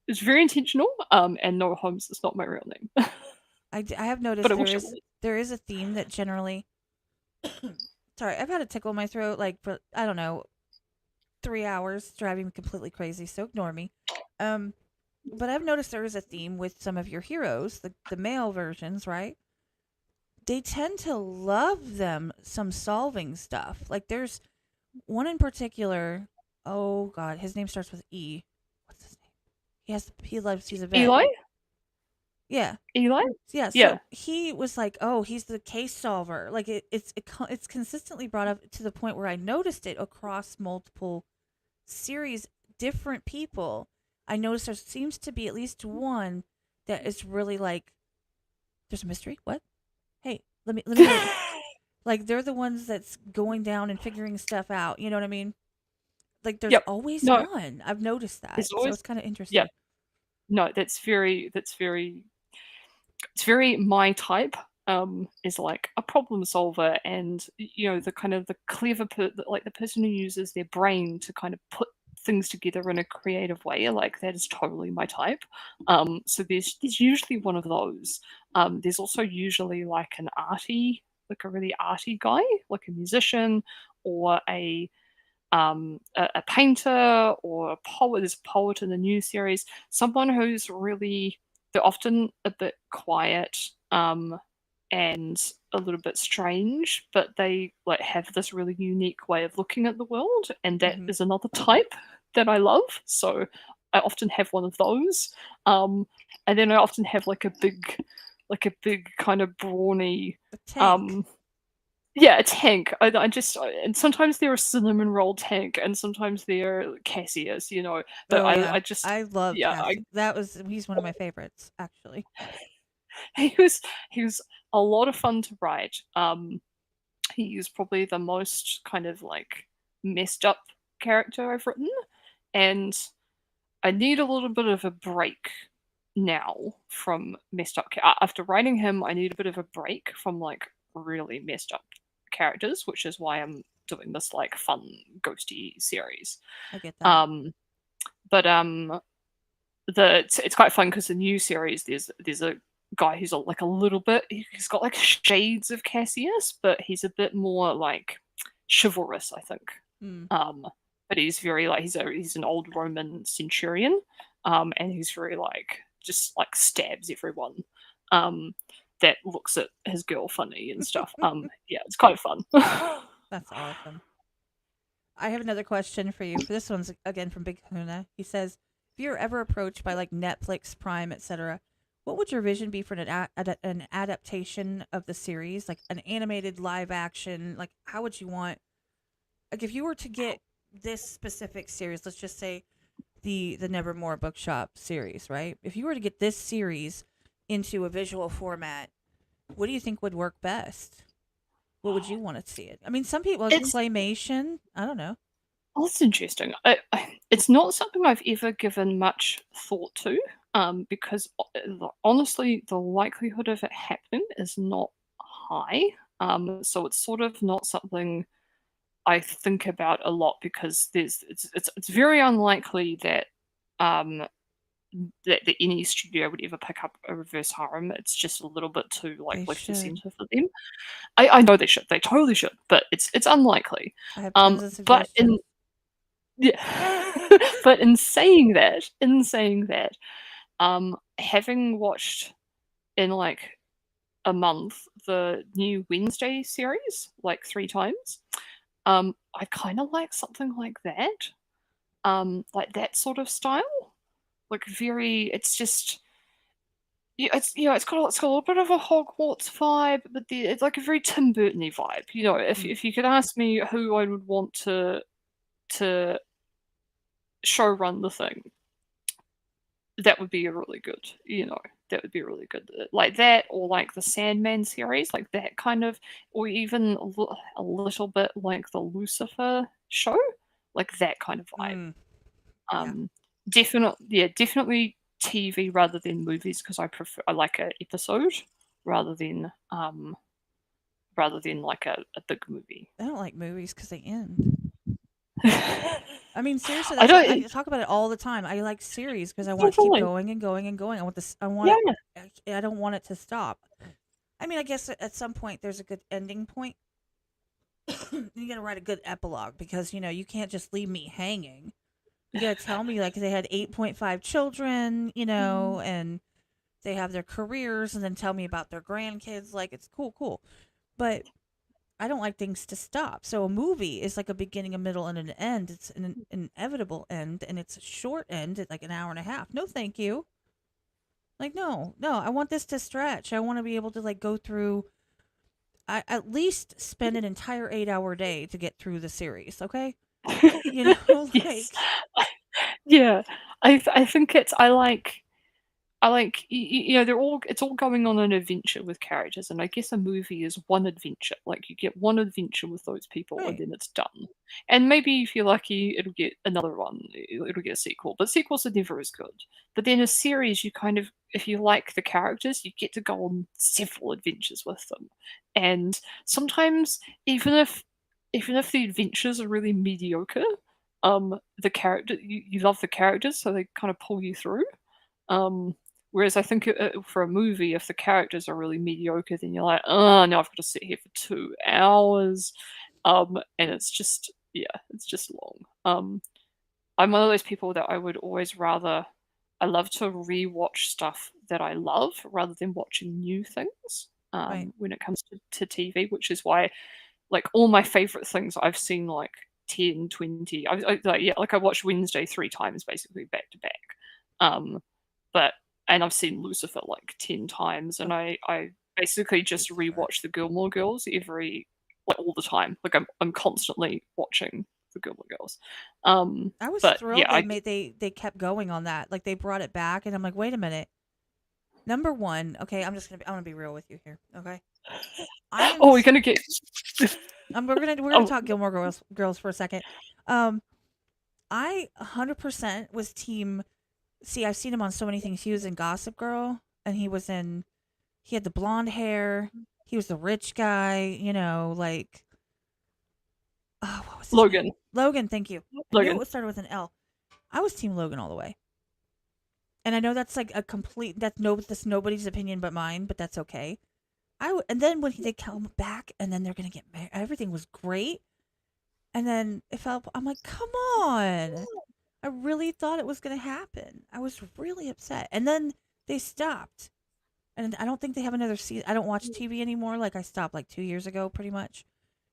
very intentional. And no, Holmes is not my real name. I have noticed there is a theme that generally. Sorry, I've had a tickle in my throat like for I don't know. 3 hours, driving me completely crazy, so ignore me. But I've noticed there is a theme with some of your heroes, the male versions, right? They tend to love some solving stuff. Like there's one in particular, oh god, his name starts with E. What's his name? He's a vet. Eli? Yeah. Eli? Yeah, Yeah. so he was like, "Oh, he's the case solver." Like it's consistently brought up to the point where I noticed it across multiple series, different people. I noticed there seems to be at least one that is really like, "There's a mystery. What? Hey, let me go." Like they're the ones that's going down and figuring stuff out. You know what I mean? Like there's Yep. always No, one. I've noticed that, there's so always it's kind of yeah. interesting. No, it's very my type. Is like a problem solver, and the kind of the clever like the person who uses their brain to kind of put things together in a creative way. Like that is totally my type. So there's usually one of those. There's also usually like like a really arty guy, like a musician or a painter or a poet. There's a poet in the new series. Someone who's really, they're often a bit quiet, and a little bit strange, but they like have this really unique way of looking at the world, and that Hmm. is another type that I love. So I often have one of those, and then I often have like a big kind of brawny, The tank. um, yeah, a tank. And sometimes they're a cinnamon roll tank, and sometimes they're Cassius, But Oh yeah, I just, I love yeah, Cassie. He's one of my favorites actually. he was he was a lot of fun to write. He was probably the most kind of like messed up character I've written, and I need a little bit of a break now from messed up. After writing him, I need a bit of a break from like really messed up characters, which is why I'm doing this like fun ghosty series. I get that. Um, but it's quite fun because the new series there's a guy who's like a little bit, he's got like shades of Cassius, but he's a bit more like chivalrous, I think. Mm. Um, but he's very like he's an old Roman centurion, and he's very like just like stabs everyone. Um, that looks at his girl funny and stuff. Yeah, it's quite fun. That's awesome. I have another question for you. For this one's again from Big Kahuna. He says, "If you're ever approached by like Netflix, Prime, etc., what would your vision be for an adaptation of the series, like an animated live action? Like, how would you want? Like, if you were to get this specific series, let's just say the Nevermore Bookshop series, right? If you were to get this series into a visual format, what do you think would work best? What would you want to see it? I mean, some people like It's claymation. I don't know. Oh, that's interesting. It's not something I've ever given much thought to, because honestly, the likelihood of it happening is not high. So it's sort of not something I think about a lot because it's very unlikely um, that any studio would ever pick up a reverse harem. It's just a little bit too like They left of should. center for them. I know they should. They totally should, but it's unlikely. I have tons of But in suggestions. Yeah. But in saying that, having watched in like a month the new Wednesday series like 3 times, I kind of like something like that sort of style. Like very, it's just yeah, it's got a little bit of a Hogwarts vibe, but it's like a very Tim Burton-y vibe. If Mm. if you could ask me who I would want to show run the thing, that would be a really good, that would be really good. Like that, or like the Sandman series, like that kind of, or even a little bit like the Lucifer show, like that kind of vibe. Mm. Yeah. Um, definitely TV rather than movies because I like an episode rather than like a big movie. I don't like movies because they end. I mean, seriously, I that's what I don't. talk about it all the time. I like series because I want it to keep Totally. going and going and going. I want this. I want Yeah. it. I don't want it to stop. I mean, I guess at some point there's a good ending point. You got to write a good epilogue because you can't just leave me hanging. You got to tell me like they had 8.5 children, and they have their careers, and then tell me about their grandkids. Like it's cool. But I don't like things to stop. So a movie is like a beginning, a middle, and an end. It's an inevitable end, and it's a short end at like an hour and a half. No, thank you. Like, no, I want this to stretch. I want to be able to like go through. I at least spend an entire 8-hour day to get through the series. Okay, you know, Yes. like Yeah. I think it's they're all it's all going on an adventure with characters, and I guess a movie is one adventure. Like you get one adventure with those people, and right, then it's done. And maybe if you're lucky, it'll get another one. It'll get a sequel, but sequels are never as good. But then a series, you kind of, if you like the characters, you get to go on several adventures with them. And sometimes, even if the adventures are really mediocre, the character you love the characters, so they kind of pull you through. Um, Whereas I think for a movie, if the characters are really mediocre, then you're like, oh, now I've got to sit here for 2 hours, and it's just it's just long. I'm one of those people that I would always rather. I love to rewatch stuff that I love rather than watching new things. right. When it comes to TV, which is why like all my favorite things I've seen like 10, 20. I watched Wednesday 3 times basically back to back. Um, but and I've seen Lucifer like 10 times, and Oh, I basically just Lucifer. rewatch the Gilmore Girls all the time. Like I'm constantly watching the Gilmore Girls. I was But thrilled yeah, they kept going on that. Like they brought it back, and I'm like, wait a minute. Number one, okay, I'm gonna be real with you here. Okay, I am. oh, we're gonna get. We're gonna Oh, talk Gilmore Girls for a second. Um, I 100% was team. See, I've seen him on so many things. He was in Gossip Girl, and he had the blonde hair. He was the rich guy. You know, like oh, what was his name? Logan. Logan. Thank you. I knew it Logan. was started with an L. I was team Logan all the way. And I know that's like a complete that's nobody's opinion but mine, but that's okay. And then when they come back and then they're gonna get married, everything was great. And then it felt I'm like, come on! I really thought it was gonna happen. I was really upset, and then they stopped. And I don't think they have another season. I don't watch TV anymore. Like I stopped like 2 years ago, pretty much.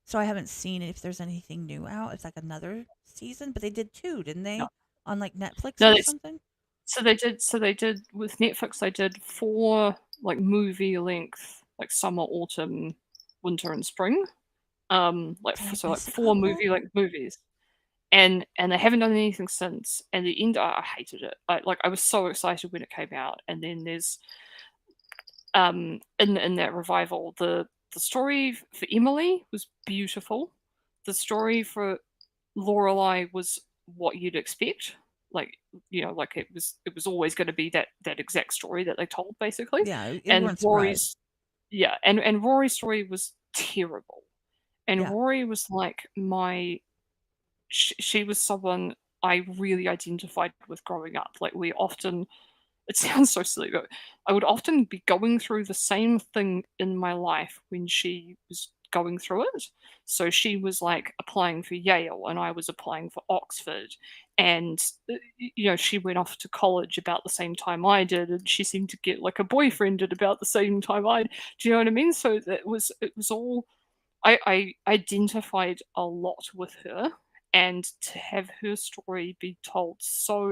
So I haven't seen if there's anything new out. It's like another season, but they did two, didn't No, they? On like Netflix no, or it's something. So they did with Netflix. They did 4 like movie length, like summer, autumn, winter, and spring. Did I Like miss a 4 couple? movies, and they haven't done anything since. And the end, I hated it. I was so excited when it came out, and then there's in that revival, the story for Emily was beautiful. The story for Lorelai was what you'd expect. Like like it was always going to be that exact story that they told basically. Yeah, you And weren't surprised. Rory's and Rory's story was terrible. And Yeah, Rory was like she was someone I really identified with growing up. Like we often it sounds so silly, but I would often be going through the same thing in my life when she was going through it. So she was like applying for Yale and I was applying for Oxford. And, she went off to college about the same time I did. And she seemed to get like a boyfriend at about the same time I did. Do you know what I mean? So it was all, I identified a lot with her. And to have her story be told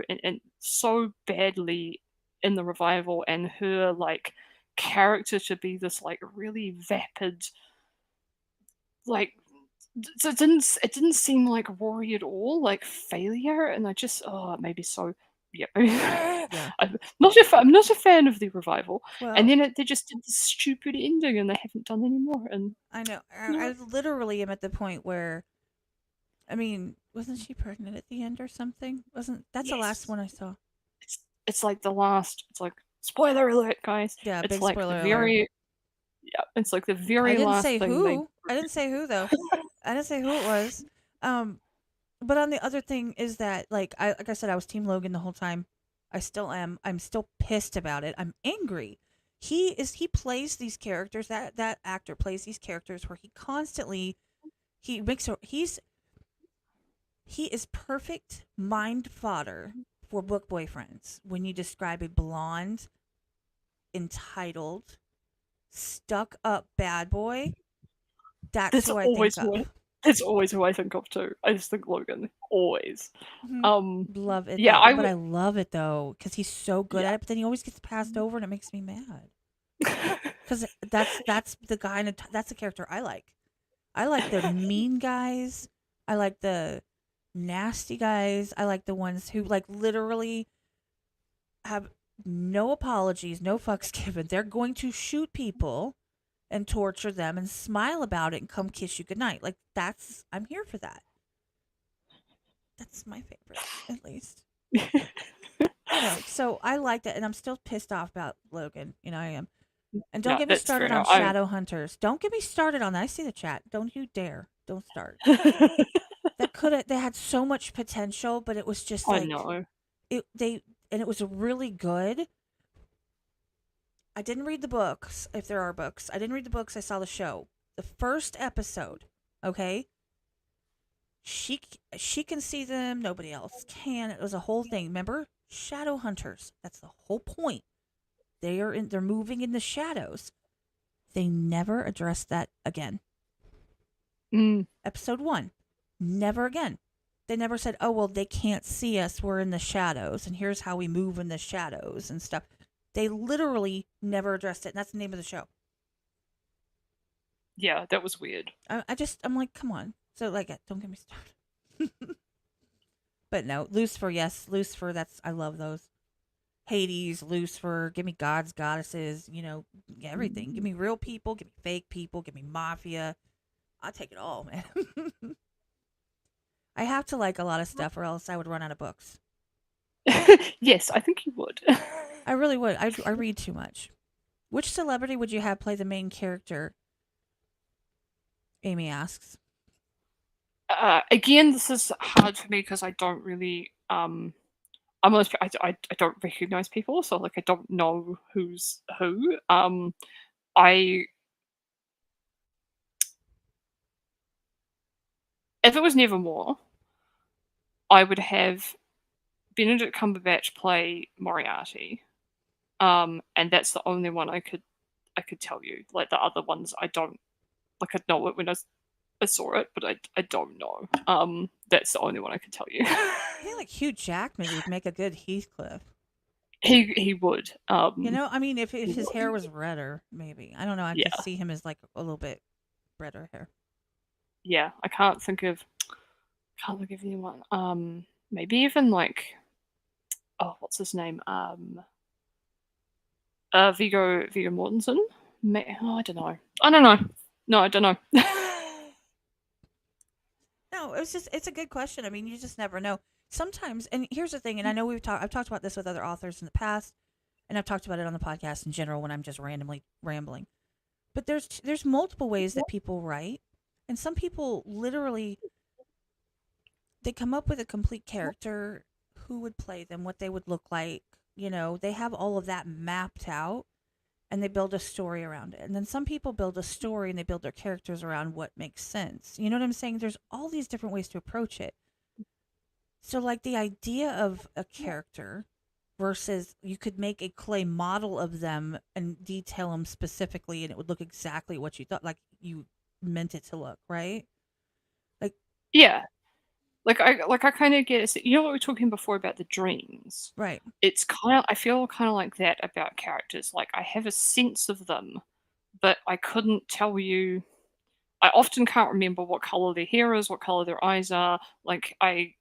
and so badly in the revival, and her like character to be this like really vapid, like it didn't seem like Rory at all, like failure, and I just it made me so yeah. yeah. I'm not a fan of the revival, and Well, then they just did this stupid ending, and they haven't done any more. And I know. I no, literally am at the point where, I mean, wasn't she pregnant at the end or something? Wasn't that's the last yes, one I saw? it's like the last. It's like spoiler alert, guys. Yeah, It's big like the spoiler alert. very yeah. It's like the I very didn't last say thing they. who. I didn't say who though. I didn't say who it was. Um, but on the other thing is that like I said, I was Team Logan the whole time. I still am. I'm still pissed about it. I'm angry. He plays these characters that actor plays these characters where he constantly he makes a he is perfect mind fodder for book boyfriends. When you describe a blonde, entitled, stuck up bad boy, that's That's who I think always what of. That's always who I think of too. I just think Logan, always. Mhm. Um, Love it yeah, though, I but would. I love it though because he's so good Yeah. at it. But then he always gets passed over, and it makes me mad. Because that's the guy in that's the character I like. I like the mean guys. I like the nasty guys. I like the ones who like literally have no apologies, no fucks given. They're going to shoot people and torture them and smile about it and come kiss you goodnight. Like that's I'm here for that. That's my favorite, at least. So I liked it, and I'm still pissed off about Logan. I am. And don't No, get me that's started fair. on Shadow Hunters. Don't get me started on that. I see the chat. Don't you dare. Don't start. They had so much potential, but it was just I like know. and it was really good. I didn't read the books, if there are books. I didn't read the books. I saw the show. The first episode, okay? She can see them, nobody else can. It was a whole thing. Remember? Shadow hunters. That's the whole point. They're moving in the shadows. They never addressed that again. Mm. Episode 1. Never again. They never said, "Oh, well, they can't see us. We're in the shadows and here's how we move in the shadows and stuff." They literally never addressed it. And that's the name of the show. Yeah, that was weird. I'm like, come on. So, like, don't get me started. But no, Lucifer, yes. Lucifer, I love those. Hades, Lucifer, give me gods, goddesses, everything. Give me real people, give me fake people, give me mafia. I'll take it all, man. I have to like a lot of stuff or else I would run out of books. Yes, I think you would. I really would. I read too much. Which celebrity would you have play the main character? Amy asks. Again, this is hard for me because I don't really. I don't recognize people, so like I don't know who's who. I If it was Nevermore, I would have Benedict Cumberbatch play Moriarty. And that's the only one I could tell you. Like the other ones, I don't like. I'd know it when I saw it, but I don't know. That's the only one I could tell you. I think like Hugh Jackman would make a good Heathcliff. He would. I mean, if He his hair would. was redder, maybe. I don't know. I Yeah, just see him as like a little bit redder hair. yeah. I can't think of anyone. Maybe even like, oh, what's his name? Viggo Mortensen. Oh, I don't know. I don't know. No, I don't know. No, it's a good question. I mean, you just never know. Sometimes, and here's the thing, and I know I've talked about this with other authors in the past, and I've talked about it on the podcast in general when I'm just randomly rambling. But there's multiple ways that people write, and some people literally they come up with a complete character, who would play them, what they would look like. They have all of that mapped out, and they build a story around it. And then some people build a story and they build their characters around what makes sense. You know what I'm saying? There's all these different ways to approach it. So, like the idea of a character versus you could make a clay model of them and detail them specifically, and it would look exactly what you thought, like you meant it to look, right? Like, Yeah, I kind of get it. You know what we were talking before about the dreams? right, It's kind of I feel kind of like that about characters. Like I have a sense of them, but I couldn't tell you. I often can't remember what color their hair is, what color their eyes are. Like I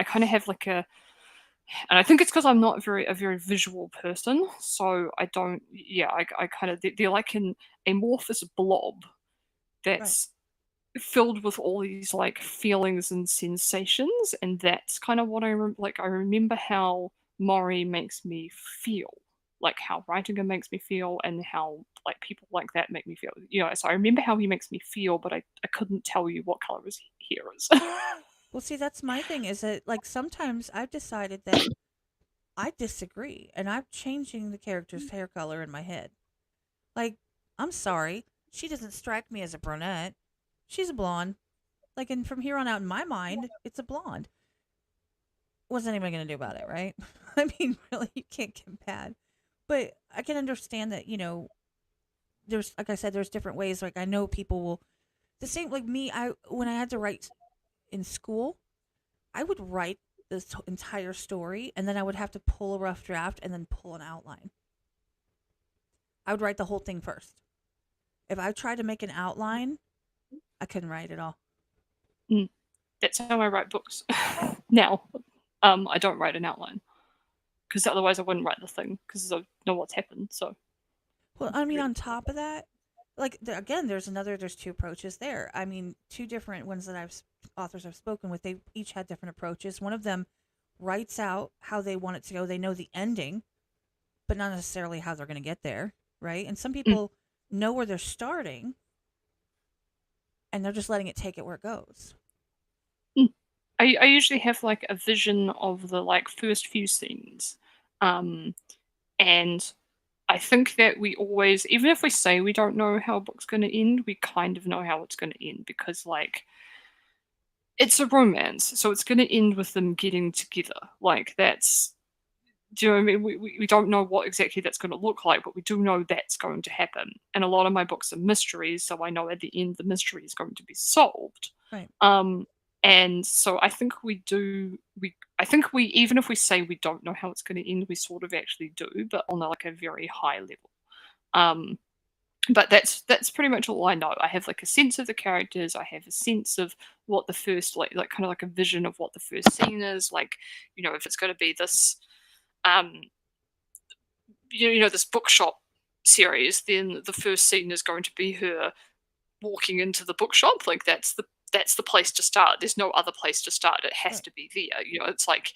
kind of have like a, and I think it's because I'm not a very visual person, so I don't. Yeah, I kind of they're like an amorphous blob right. that's filled with all these like feelings and sensations, and that's kind of what like. I remember how Maury makes me feel, like how writing him makes me feel, and how like people like that make me feel. So I remember how he makes me feel, but I couldn't tell you what color his hair is. Well, see, that's my thing is that, like, sometimes I've decided that I disagree and I'm changing the character's hair color in my head. Like, I'm sorry. She doesn't strike me as a brunette. She's a blonde. Like, and from here on out, in my mind, it's a blonde. What's anyone going to do about it, right? I mean, really, you can't get mad. But I can understand that, there's, like I said, there's different ways. Like, I know people will the same like me. When I had to write in school, I would write this entire story, and then I would have to pull a rough draft and then pull an outline. I would write the whole thing first. If I tried to make an outline, I couldn't write at all. That's how I write books now. I don't write an outline because otherwise I wouldn't write the thing because I know what's happened. So, well, I mean, on top of that, like again, there's two approaches there. I mean, two different ones that authors I've spoken with. They each had different approaches. One of them writes out how they want it to go. They know the ending, but not necessarily how they're going to get there, right? And some people know where they're starting, and they're just letting it take it where it goes. I usually have like a vision of the like first few scenes, and I think that we always, even if we say we don't know how a book's going to end, we kind of know how it's going to end because like it's a romance, so it's going to end with them getting together. Like that's, do you know what I mean? We don't know what exactly that's going to look like, but we do know that's going to happen. And a lot of my books are mysteries, so I know at the end the mystery is going to be solved. Right. And so I think I think we, even if we say we don't know how it's going to end, we sort of actually do, but on like a very high level. But that's pretty much all I know. I have like a sense of the characters. I have a sense of what the first like kind of like a vision of what the first scene is. Like, you know, if it's going to be this, you know, this bookshop series, then the first scene is going to be her walking into the bookshop. Like that's the place to start. There's no other place to start. It has to be there. You know, it's like,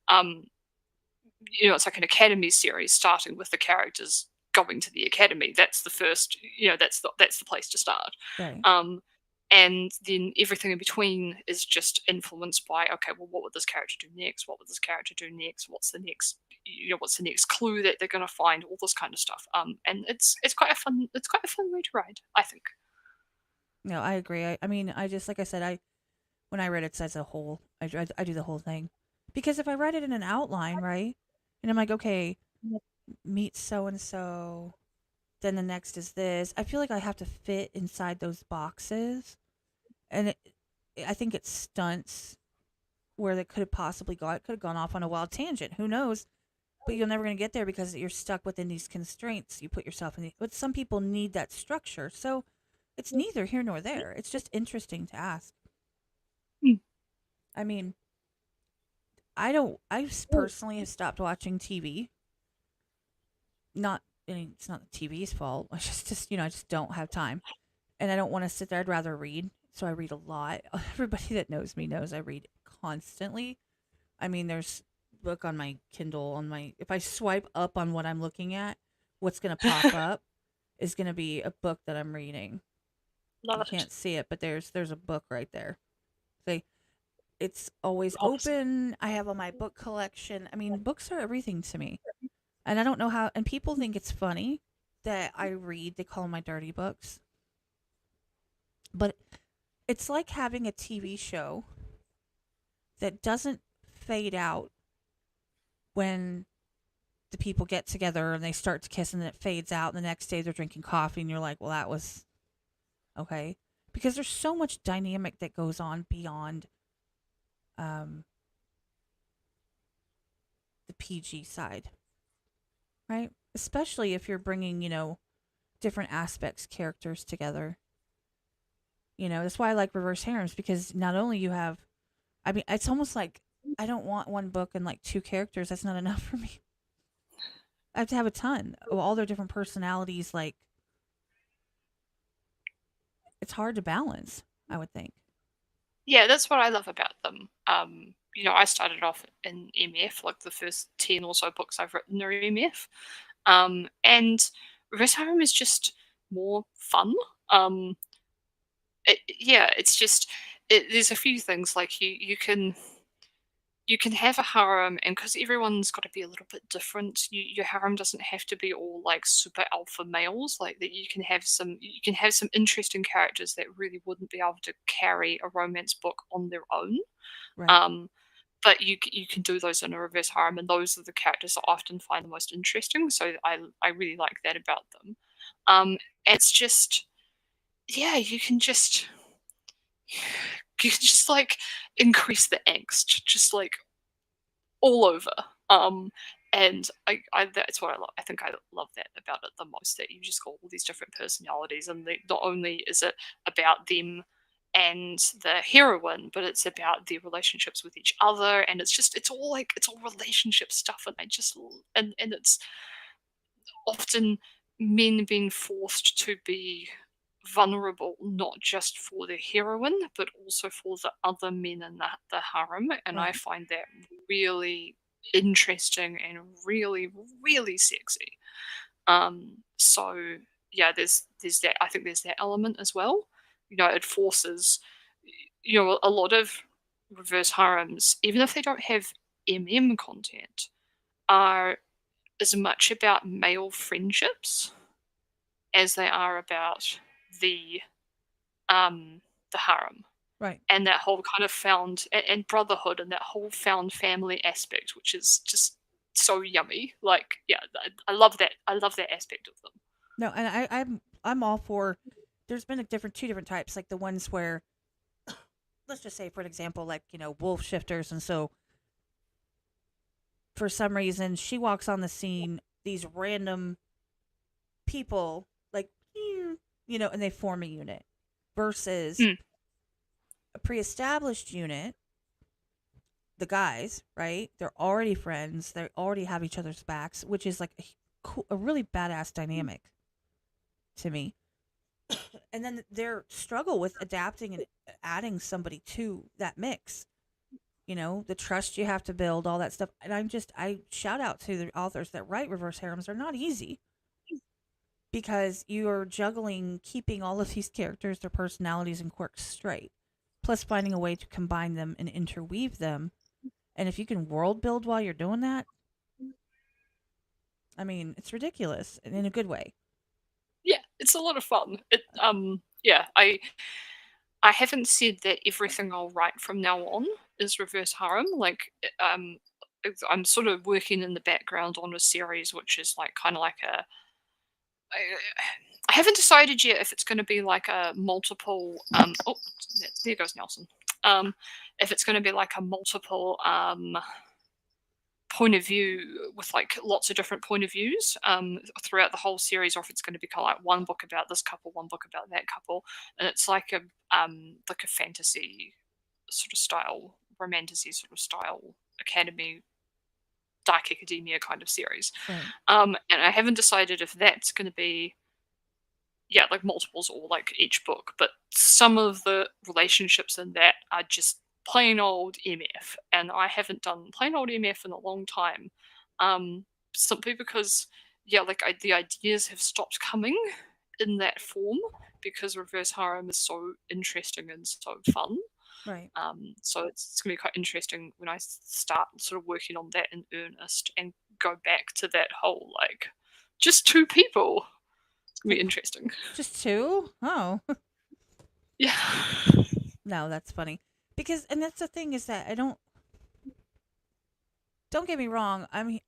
you know, it's like an academy series starting with the characters going to the academy. That's the first, you know, that's the place to start. Right. And then everything in between is just influenced by, okay, well, what would this character do next? What would this character do next? What's the next, you know, what's the next clue that they're going to find? All this kind of stuff. And it's quite a fun way to write, I think. No, I agree. I mean, I just like I said, when I read it as a whole, I do the whole thing, because if I read it in an outline, right, and I'm like, okay, meet so and so, then the next is this. I feel like I have to fit inside those boxes, and I think it stunts where they could have possibly gone. It could have gone off on a wild tangent. Who knows? But you're never going to get there because you're stuck within these constraints you put yourself in. But some people need that structure, so it's neither here nor there. It's just interesting to ask. I mean, I personally have stopped watching TV. Not, I mean, it's not the TV's fault. I just, you know, I just don't have time. And I don't want to sit there. I'd rather read. So I read a lot. Everybody that knows me knows I read constantly. I mean, there's a book on my Kindle, if I swipe up on what I'm looking at, what's going to pop up is going to be a book that I'm reading. You can't see it, but there's a book right there. It's always open. I have all my book collection. I mean, books are everything to me. And I don't know how, and people think it's funny that I read, they call them my dirty books. But it's like having a TV show that doesn't fade out when the people get together and they start to kiss and then it fades out. And the next day they're drinking coffee and you're like, well, that was okay. Because there's so much dynamic that goes on beyond the PG side, right? Especially if you're bringing, you know, different aspects, characters together. You know, that's why I like reverse harems, because not only you have, I mean, it's almost like I don't want one book and like two characters. That's not enough for me. I have to have a ton of all their different personalities. Like, it's hard to balance, I would think. Yeah, that's what I love about them. You know, I started off in MF, like the first 10 or so books I've written are MF. And Reverse Harem is just more fun. It's just, there's a few things, like you can have a harem, and because everyone's got to be a little bit different, your harem doesn't have to be all like super alpha males. Like that, you can have some interesting characters that really wouldn't be able to carry a romance book on their own. Right. But you can do those in a reverse harem, and those are the characters I often find the most interesting. So I really like that about them. It's just, yeah, you can just you just like increase the angst, just like all over. And I that's what I love. I think I love that about it the most. That you just got all these different personalities, and not only is it about them and the heroine, but it's about their relationships with each other, and it's all relationship stuff, and and it's often men being forced to be vulnerable, not just for the heroine, but also for the other men in the harem. And I Right. find that really interesting and really, really sexy. So yeah, there's that. I think there's that element as well. It forces, a lot of reverse harems, even if they don't have content, are as much about male friendships as they are about the the harem, Right. and that whole kind of found and brotherhood, and that whole found family aspect, which is just so yummy. Like, yeah, I love that. I love that aspect of them. No, and I'm all for. There's been two different types, like the ones where, let's just say, for an example, like wolf shifters, and so for some reason she walks on the scene, these random people like, and they form a unit, versus Mm, a pre-established unit. The guys, right? They're already friends. They already have each other's backs, which is like a really badass dynamic to me. And then their struggle with adapting and adding somebody to that mix. The trust you have to build, all that stuff. And I shout out to the authors that write reverse harems. They're not easy because you are juggling keeping all of these characters, their personalities and quirks straight, plus finding a way to combine them and interweave them. And if you can world build while you're doing that, I mean, it's ridiculous and in a good way. yeah, it's a lot of fun. Yeah, I haven't said that everything I'll write from now on is reverse harem. Like, I'm sort of working in the background on a series which is like kind of like I, I haven't decided yet if it's going to be like a multiple. Oh, there goes Nelson. If it's going to be like a multiple point of view with like lots of different point of views throughout the whole series, or if it's going to be kind of like one book about this couple, one book about that couple, and it's like a fantasy sort of style, romantasy sort of style, academy, dark academia kind of series. Right. And I haven't decided if that's going to be, yeah, like multiples or like each book, but some of the relationships in that are just plain old MF, and I haven't done plain old MF in a long time. Um, Simply because, yeah, like the ideas have stopped coming in that form because reverse harem is so interesting and so fun. Right. So it's going to be quite interesting when I start sort of working on that in earnest and go back to that whole like just two people. It's going to be interesting. Just two? Oh. Yeah. No, that's funny. Because and that's the thing is that I don't get me wrong, I'm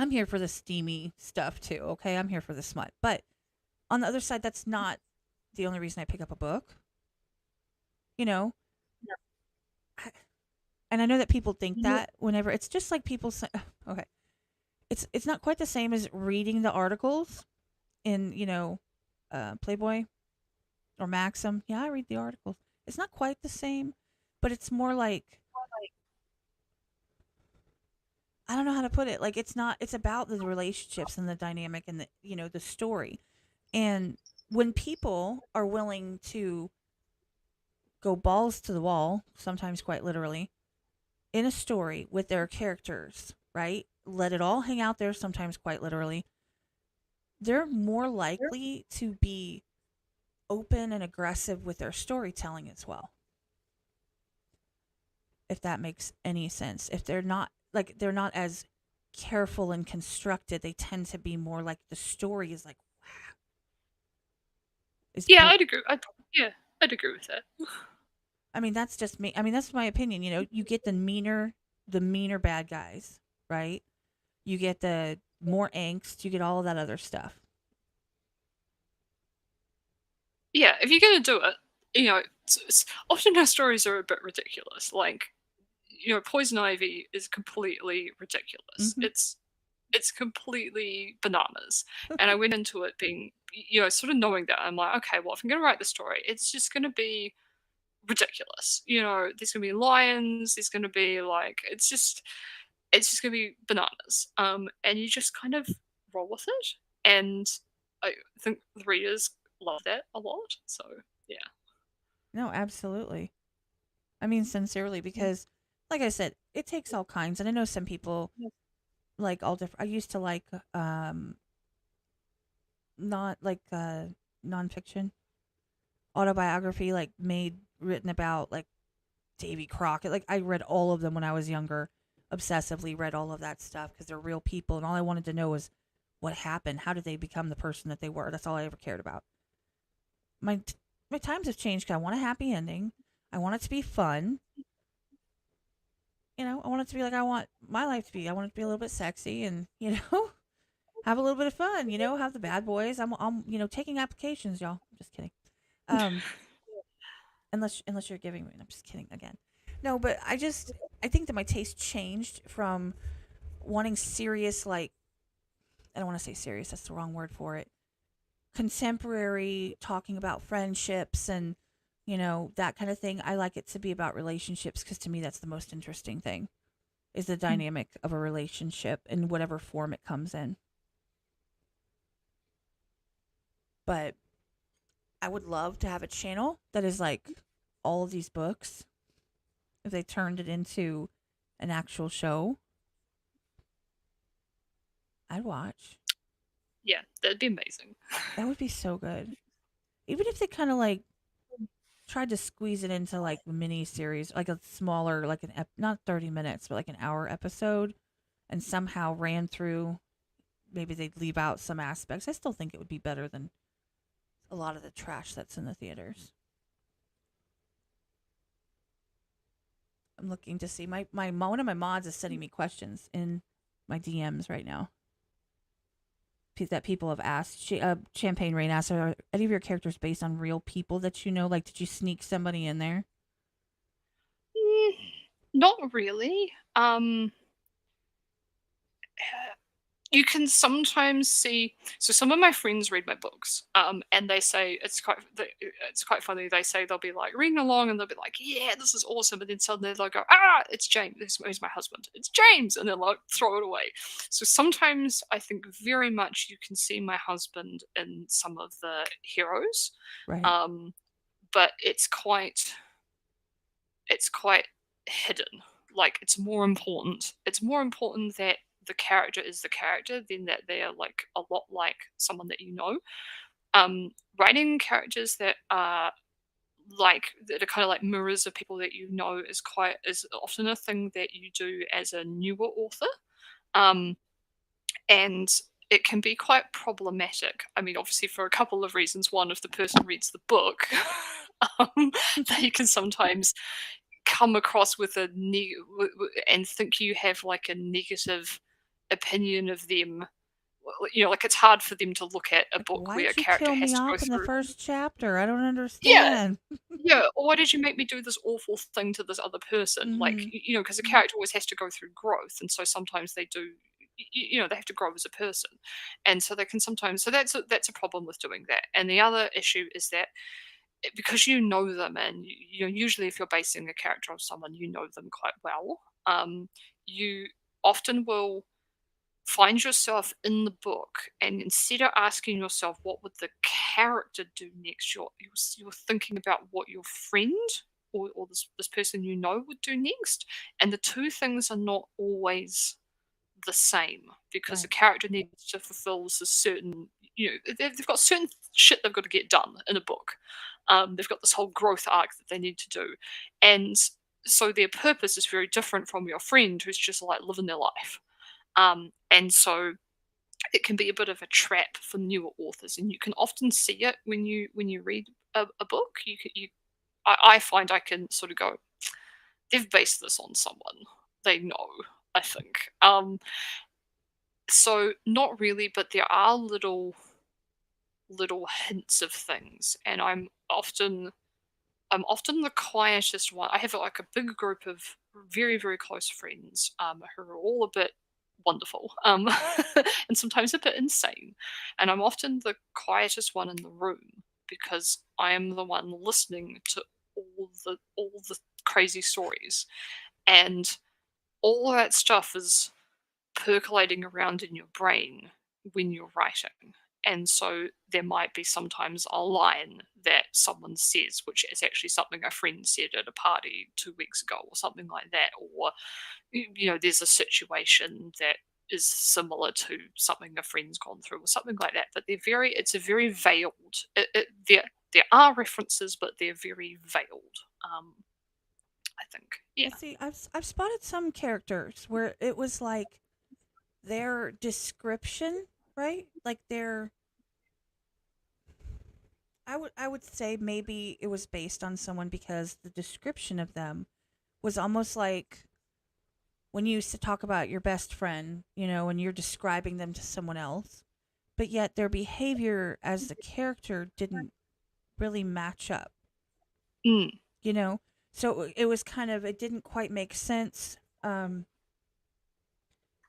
here for the steamy stuff too, okay? I'm here for the smut. But on the other side, that's not the only reason I pick up a book. You know, I, and I know that people think that whenever it's just like people say, okay, it's not quite the same as reading the articles in Playboy or Maxim. Yeah, I read the articles. It's not quite the same, but it's more like I don't know how to put it. Like it's not. It's about the relationships and the dynamic and the story. And when people are willing to go balls to the wall, sometimes quite literally, in a story with their characters, right? Let it all hang out there, sometimes quite literally. They're more likely to be open and aggressive with their storytelling as well. If that makes any sense. If they're not as careful and constructed, they tend to be more like the story is like wow. Yeah, I'd agree. I'd agree with that. I mean, that's just me. I mean, that's my opinion. You get the meaner bad guys, right? You get the more angst. You get all of that other stuff. Yeah, if you're gonna do it, often our stories are a bit ridiculous. Like, Poison Ivy is completely ridiculous. Mm-hmm. It's completely bananas. And I went into it being, sort of knowing that. I'm like, okay, well, if I'm going to write the story, it's just going to be ridiculous. There's going to be lions. There's going to be like, it's just going to be bananas. And you just kind of roll with it. And I think the readers love that a lot. So, yeah. No, absolutely. I mean, sincerely, because, like I said, it takes all kinds, and I know some people like all different. I used to like, not like nonfiction autobiography, like made written about like Davy Crockett. Like I read all of them when I was younger, obsessively read all of that stuff because they're real people, and all I wanted to know was what happened. How did they become the person that they were? That's all I ever cared about. My my times have changed. I want a happy ending. I want it to be fun. I want it to be like I want my life to be. I want it to be a little bit sexy and, have a little bit of fun, have the bad boys. I'm taking applications, y'all. I'm just kidding. Um, unless you're giving me, I'm just kidding again. No, but I think that my taste changed from wanting serious, like, I don't want to say serious, that's the wrong word for it. Contemporary talking about friendships and, that kind of thing. I like it to be about relationships because to me that's the most interesting thing is the dynamic of a relationship in whatever form it comes in. But I would love to have a channel that is like all of these books. If they turned it into an actual show, I'd watch. Yeah, that'd be amazing. That would be so good. Even if they kind of like tried to squeeze it into like a mini series, like a smaller, like not 30 minutes, but like an hour episode, and somehow ran through. Maybe they'd leave out some aspects. I still think it would be better than a lot of the trash that's in the theaters. I'm looking to see my one of my mods is sending me questions in my DMs right now that people have asked. Champagne Rain asked, "Are any of your characters based on real people that you know? Like, did you sneak somebody in there?" Not really. You can sometimes see. So some of my friends read my books, and they say it's quite funny. They say they'll be like reading along, and they'll be like, "Yeah, this is awesome," and then suddenly they'll go, "Ah, it's James. This is my husband. It's James," and they'll like throw it away. So sometimes I think very much you can see my husband in some of the heroes, Right. but it's quite hidden. Like it's more important. It's more important that the character is the character than that they are like a lot like someone that you know. Writing characters that are kind of like mirrors of people that you know is often a thing that you do as a newer author. Um, and it can be quite problematic. I mean, obviously for a couple of reasons. One, if the person reads the book, they can sometimes come across with and think you have like a negative opinion of them. Like it's hard for them to look at a Like, book where a why'd you character kill has me to go off in the through. first chapter? I don't Yeah, understand. yeah. Or why did you make me do this awful thing to this other person? Like, Mm-hmm. because a character always has to go through growth, and so sometimes they do. They have to grow as a person, and so they can sometimes. So that's a problem with doing that. And the other issue is that because you know them, and usually if you're basing a character on someone, you know them quite well. You often will find yourself in the book, and instead of asking yourself what would the character do next, you're thinking about what your friend or this person you know would do next, and the two things are not always the same because the Right. character needs to fulfill this certain, they've got certain shit they've got to get done in a book. They've got this whole growth arc that they need to do, and so their purpose is very different from your friend who's just like living their life. And so it can be a bit of a trap for newer authors, and you can often see it when you read a book. I find I can sort of go, they've based this on someone they know. I think. So not really, but there are little hints of things, and I'm often I'm often the quietest one. I have like a big group of very, very close friends who are all a bit wonderful and sometimes a bit insane. And I'm often the quietest one in the room because I am the one listening to all the crazy stories. And all that stuff is percolating around in your brain when you're writing. And so there might be sometimes a line that someone says, which is actually something a friend said at a party 2 weeks ago, or something like that. Or, there's a situation that is similar to something a friend's gone through, or something like that. But it's a very veiled, there are references, but they're very veiled, I think. Yeah. See, I've spotted some characters where it was like their description, right? Like their I would say maybe it was based on someone because the description of them was almost like when you used to talk about your best friend, when you're describing them to someone else, but yet their behavior as the character didn't really match up, Mm. you know? So it was it didn't quite make sense.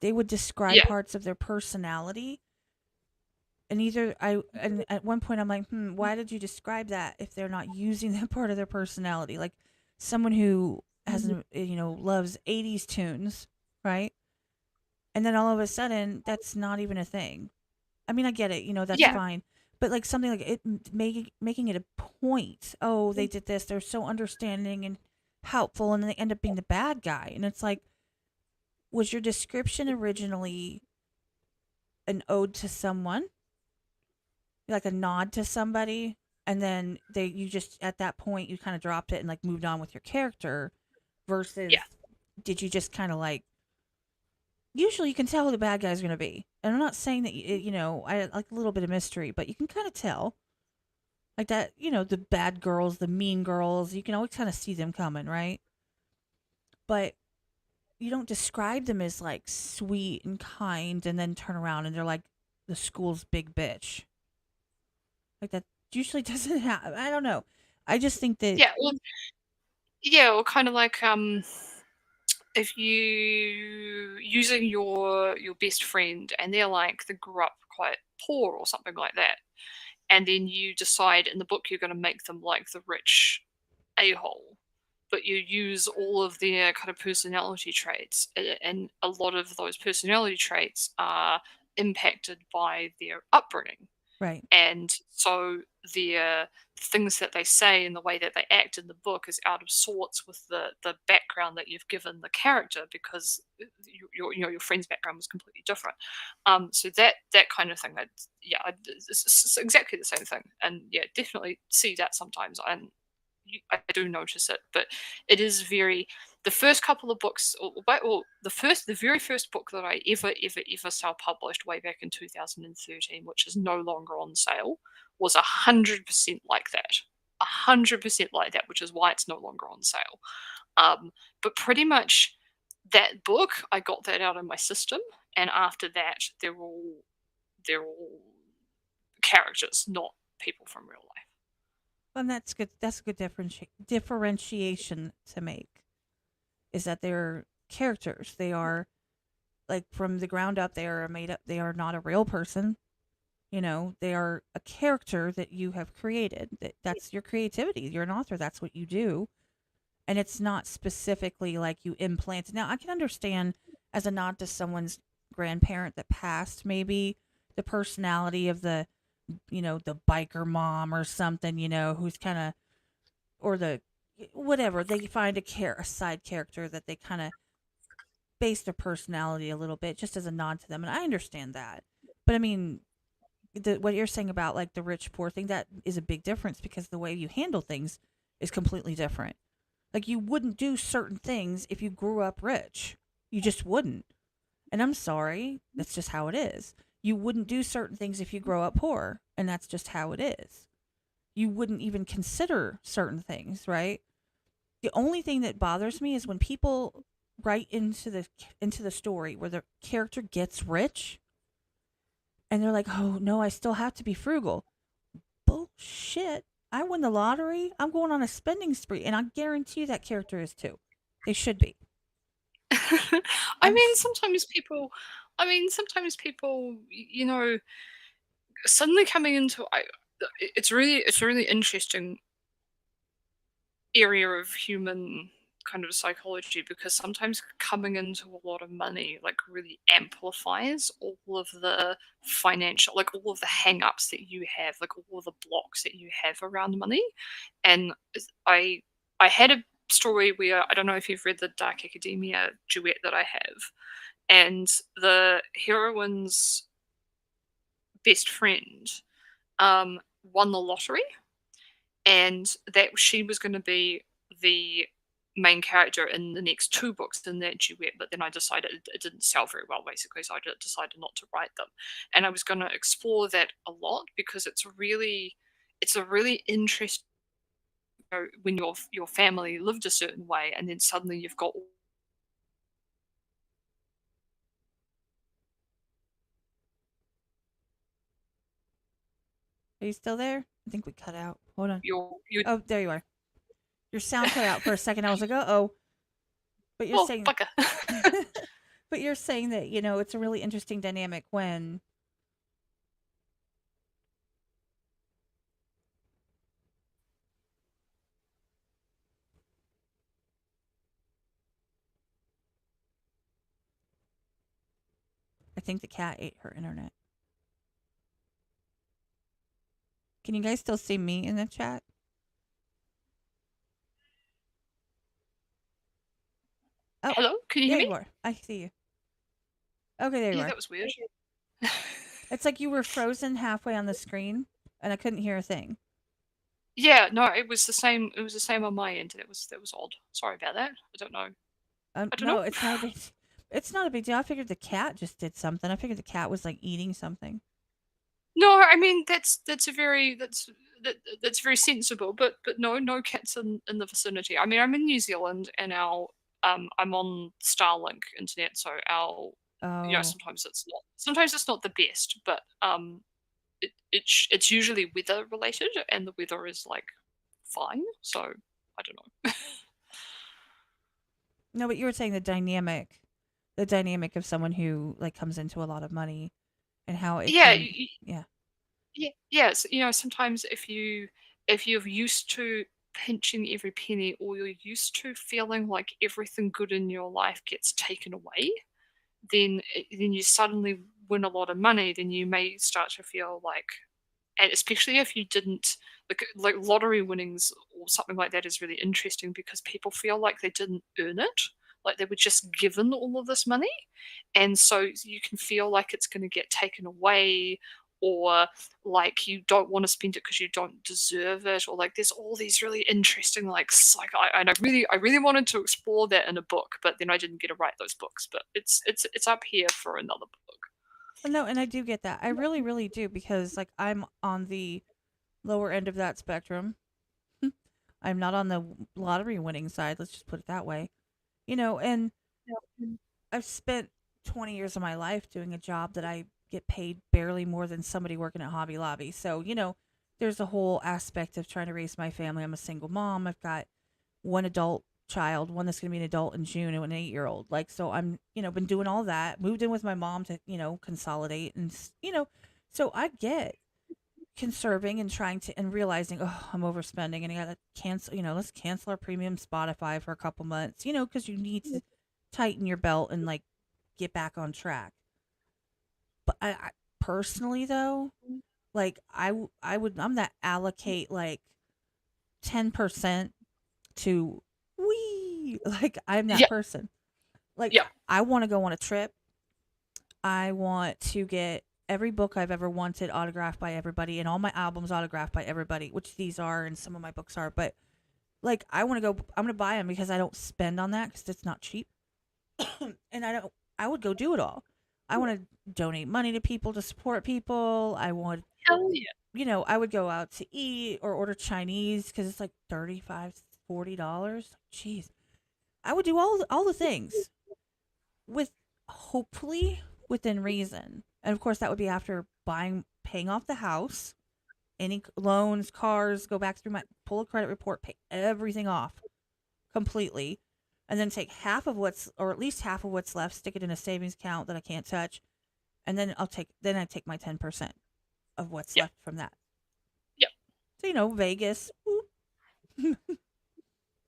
They would describe Yeah. parts of their personality. And at one point I'm like, why did you describe that if they're not using that part of their personality? Like someone who loves 80s tunes, right? And then all of a sudden, that's not even a thing. I mean, I get it, that's Yeah. fine. But like something like it making it a point. Oh, they did this. They're so understanding and helpful, and then they end up being the bad guy. And it's like, was your description originally an ode to someone, like a nod to somebody, and then you just at that point you kind of dropped it and like moved on with your character, versus Yeah. did you just kind of like usually you can tell who the bad guy's going to be. And I'm not saying that, I like a little bit of mystery, but you can kind of tell. Like that, the bad girls, the mean girls, you can always kind of see them coming, right? But you don't describe them as like sweet and kind and then turn around and they're like the school's big bitch. Like that usually doesn't happen. I don't know. I just think that. Yeah. Well, yeah, or kind of like if you using your best friend and they're like they grew up quite poor or something like that, and then you decide in the book you're going to make them like the rich a-hole, but you use all of their kind of personality traits, and a lot of those personality traits are impacted by their upbringing. Right. And so the things that they say and the way that they act in the book is out of sorts with the background that you've given the character, because your friend's background was completely different. So that kind of thing, that yeah, it's exactly the same thing. And yeah, definitely see that sometimes. And I do notice it, but it is very. The first couple of books, or the very first book that I ever saw published way back in 2013, which is no longer on sale, was 100% like that. 100% like that, which is why it's no longer on sale. But pretty much that book, I got that out of my system, and after that, they're all characters, not people from real life. And that's good. That's a good differentiation to make. Is that they're characters. They are like from the ground up. They are made up. They are not a real person. They are a character that you have created. That's your creativity. You're an author. That's what you do. And it's not specifically like you implanted. Now, I can understand as a nod to someone's grandparent that passed, maybe the personality of the biker mom or something, who's kind of, or the whatever, they find a side character that they kind of base their personality a little bit just as a nod to them. And I understand that. But I mean, what you're saying about like the rich poor thing, that is a big difference because the way you handle things is completely different. Like you wouldn't do certain things if you grew up rich. You just wouldn't. And I'm sorry, that's just how it is. You wouldn't do certain things if you grow up poor, and that's just how it is. You wouldn't even consider certain things, right? The only thing that bothers me is when people write into the story where the character gets rich and they're like, "Oh, no, I still have to be frugal." Bullshit. I win the lottery, I'm going on a spending spree, and I guarantee you that character is too. They should be. I I'm mean, s- sometimes people. I mean, sometimes people, suddenly coming into it's a really interesting area of human kind of psychology because sometimes coming into a lot of money like really amplifies all of the financial like all of the hang-ups that you have, like all of the blocks that you have around money. And I had a story where I don't know if you've read the Dark Academia duet that I have, and the heroine's best friend won the lottery, and that she was going to be the main character in the next two books in that duet. But then I decided it didn't sell very well, basically, so I decided not to write them. And I was going to explore that a lot because it's a really interesting, when your family lived a certain way, and then suddenly you've got. Are you still there? I think we cut out. Hold on. Your Oh, there you are. Your sound cut out for a second. I was like, oh. But you're oh saying, bugger. but you're saying that it's a really interesting dynamic when I think the cat ate her internet. Can you guys still see me in the chat? Oh, Hello, can you hear there me? you are. I see you. Okay, there you Yeah, are. that was weird. It's like you were frozen halfway on the screen, and I couldn't hear a thing. Yeah, no, it was the same. It was the same on my end. That was odd. Sorry about that. I don't know. I don't No, know. it's not a big. It's not a big deal. I figured the cat just did something. I figured the cat was like eating something. No, I mean that's a very that's very sensible. But no cats in the vicinity. I mean, I'm in New Zealand and our I'm on Starlink internet, so our Oh, sometimes it's not the best, but it's usually weather related, and the weather is like fine. So I don't know. no, but you were saying the dynamic of someone who like comes into a lot of money and how it Yeah, can, yeah. yeah, yes, sometimes if you're used to pinching every penny, or you're used to feeling like everything good in your life gets taken away, then you suddenly win a lot of money, then you may start to feel like, and especially if you didn't, like lottery winnings or something like that is really interesting because people feel like they didn't earn it, like they were just given all of this money, and so you can feel like it's going to get taken away, or like you don't want to spend it because you don't deserve it, or like there's all these really interesting like and I really wanted to explore that in a book, but then I didn't get to write those books, but it's up here for another book. Well, no, and I do get that. I really, really do because like I'm on the lower end of that spectrum. I'm not on the lottery winning side. Let's just put it that way. And I've spent 20 years of my life doing a job that I get paid barely more than somebody working at Hobby Lobby. So, there's a whole aspect of trying to raise my family. I'm a single mom. I've got one adult child, one that's going to be an adult in June, and an 8-year-old. Like, so I'm, been doing all that, moved in with my mom to, consolidate. And, so I get conserving and trying to, and realizing, oh, I'm overspending and I got to cancel, let's cancel our premium Spotify for a couple months, because you need to tighten your belt and like get back on track. But I personally though, like I'm that allocate like 10% to like I'm that Yeah, person. Like yeah. I want to go on a trip. I want to get every book I've ever wanted autographed by everybody and all my albums autographed by everybody, which these are and some of my books are, but like I want to go I'm going to buy them because I don't spend on that cuz it's not cheap. And I would go do it all. I want to donate money to people to support people. I want Hell yeah. I would go out to eat or order Chinese because it's like $35, $40. Jeez. I would do all the things with hopefully within reason. And of course that would be after paying off the house any loans, cars, go back through pull a credit report, pay everything off completely, and then take half of or at least half of what's left, stick it in a savings account that I can't touch, and then I take my 10% of what's Yep. left from that. Yep. So, Vegas.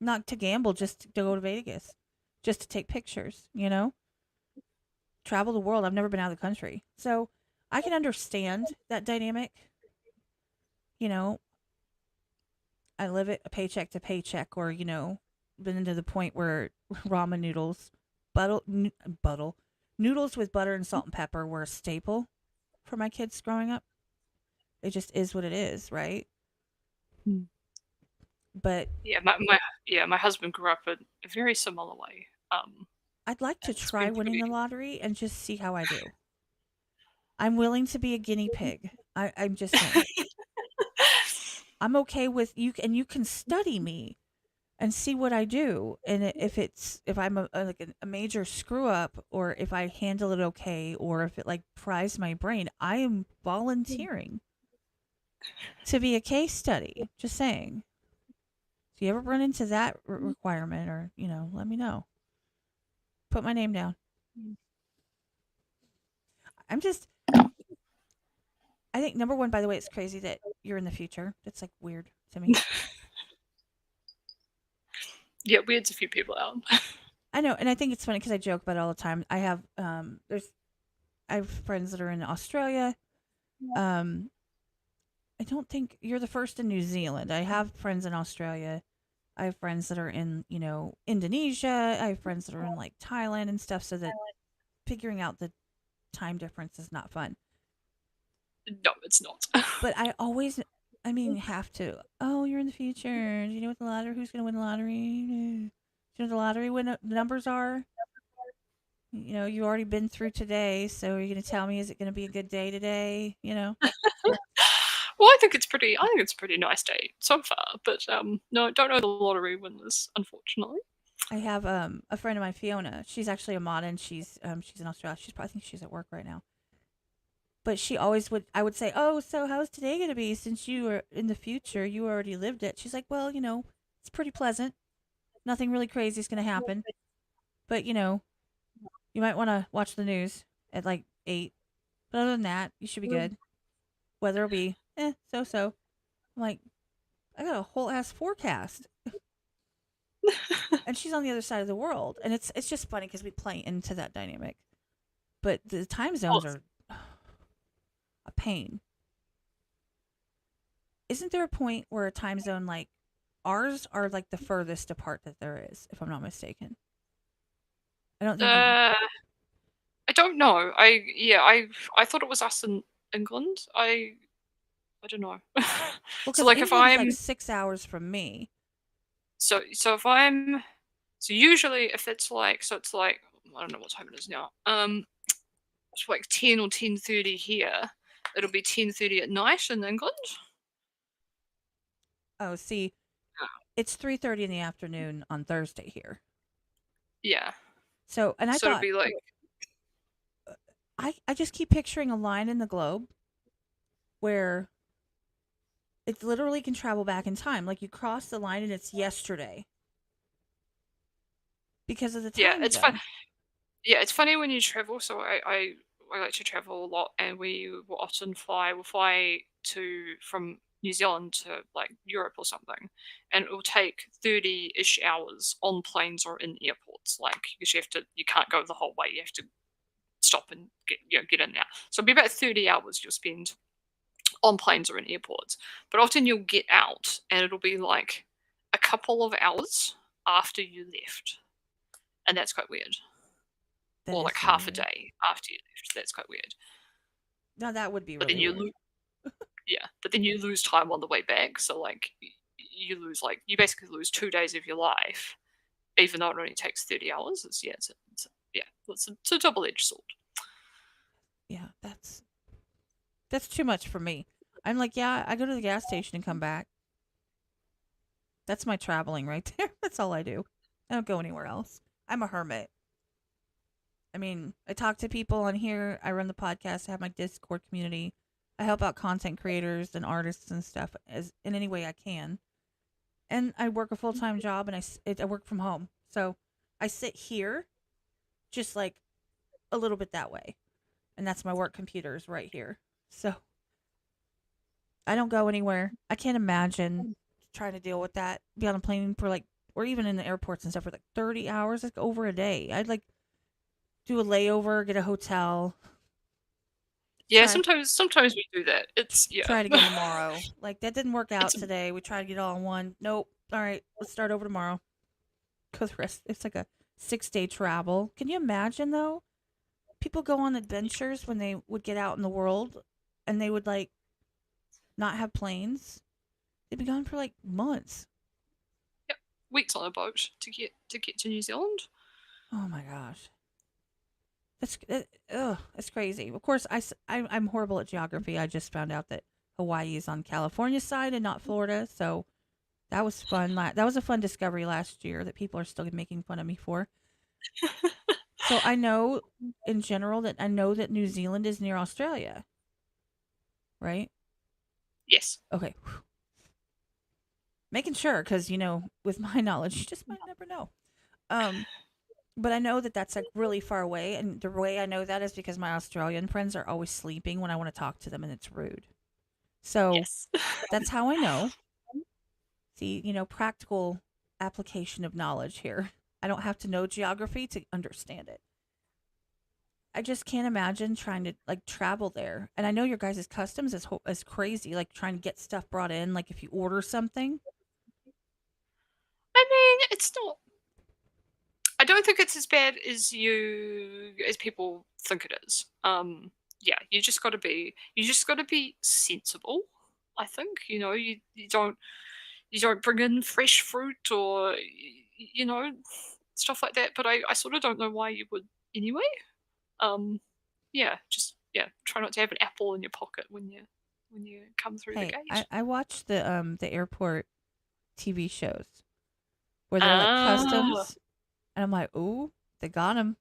Not to gamble, just to go to Vegas. Just to take pictures, Travel the world. I've never been out of the country. So I can understand that dynamic. I live it paycheck to paycheck, or, been to the point where ramen noodles, noodles with butter and salt and pepper were a staple for my kids growing up. It just is what it is, right? Mm. But my husband grew up in a very similar way. I'd like to try winning the lottery and just see how I do. I'm willing to be a guinea pig. I'm just saying. I'm okay with you, and you can study me and see what I do. And if I'm a major screw up, or if I handle it okay, or if it fries my brain, I am volunteering to be a case study. Just saying. If you ever run into that requirement, or let me know. Put my name down. I think number one, by the way, it's crazy that you're in the future. That's weird to me. Yeah, weirds a few people out. I know, and I think it's funny because I joke about it all the time. I have I have friends that are in Australia. I don't think you're the first in New Zealand. I have friends in Australia. I have friends that are in, Indonesia. I have friends that are in Thailand and stuff. So that figuring out the time difference is not fun. No, it's not. But I always, have to. Oh, you're in the future. Do you know what the lottery? Who's going to win the lottery? Do you know what the lottery numbers are? You already been through today, so you're going to tell me, is it going to be a good day today? Well, I think it's a pretty nice day so far, but no, don't know the lottery winners, unfortunately. I have a friend of mine, Fiona. She's actually a mod, and she's in Australia. I think she's at work right now. But she always I would say, oh, so how's today going to be? Since you are in the future, you already lived it. She's like, well, it's pretty pleasant. Nothing really crazy is going to happen. But, you might want to watch the news at 8. But other than that, you should be good. Weather will be, so. I'm like, I got a whole ass forecast. And she's on the other side of the world. And it's just funny because we play into that dynamic. But the time zones are a pain. Isn't there a point where a time zone ours are the furthest apart that there is, if I'm not mistaken? I don't think. I don't know. I thought it was us in England. I don't know. Well, so if I'm 6 hours from me. So usually if it's I don't know what time it is now. It's 10 or 10:30 here. It'll be 10:30 at night in England. Oh, see, it's 3:30 in the afternoon on Thursday here. Yeah. So, and I thought it'll be I just keep picturing a line in the globe where it literally can travel back in time. You cross the line and it's yesterday because of the time it's zone. fun. Yeah, it's funny when you travel. So I like to travel a lot, and we will often fly. We'll fly from New Zealand to Europe or something, and it will take 30-ish hours on planes or in airports. Because you can't go the whole way. You have to stop and get in there. So it'll be about 30 hours you'll spend on planes or in airports. But often you'll get out, and it'll be a couple of hours after you left, and that's quite weird. Or half a day after you left. That's quite weird. No, that would be really weird. Yeah, but then you lose time on the way back. So you lose you basically lose 2 days of your life, even though it only takes 30 hours. It's a double-edged sword. Yeah, that's too much for me. I'm I go to the gas station and come back. That's my traveling right there. That's all I do. I don't go anywhere else. I'm a hermit. I talk to people on here. I run the podcast. I have my Discord community. I help out content creators and artists and stuff as in any way I can. And I work a full time job, and I work from home, so I sit here, just like a little bit that way, and that's my work computers right here. So I don't go anywhere. I can't imagine trying to deal with that. Be on a plane for like, or even in the airports and stuff for like 30 hours, like over a day. I'd like do a layover, get a hotel. Yeah, Try sometimes we do that. It's try it again tomorrow. Like that didn't work out it's today. We tried to get it all in one. Nope. All right, let's start over tomorrow. Cause the rest it's like a 6 day travel. Can you imagine though? People go on adventures when they would get out in the world, and they would like not have planes. They'd be gone for like months. weeks on a boat to get to New Zealand. Oh my gosh. It's crazy. Of course, I'm horrible at geography. I just found out that Hawaii is on California's side and not Florida. So that was fun. That was a fun discovery last year that people are still making fun of me for. So I know in general that New Zealand is near Australia, right? Yes. Okay. Making sure, because with my knowledge, you just might never know. But I know that that's like really far away, and the way I know that is because my Australian friends are always sleeping when I want to talk to them, and it's rude. So Yes. that's how I know. See, practical application of knowledge here. I don't have to know geography to understand it. I just can't imagine trying to like travel there. And I know your guys' customs is crazy, like trying to get stuff brought in, like if you order something. I mean, it's not. I don't think it's as bad as people think it is. Yeah, you just got to be sensible. I think you don't bring in fresh fruit or stuff like that. But I sort of don't know why you would anyway. Yeah, just try not to have an apple in your pocket when you come through the Hey, gate. I watch the airport TV shows where they're like Ah, customs, and I'm like, ooh, they got them.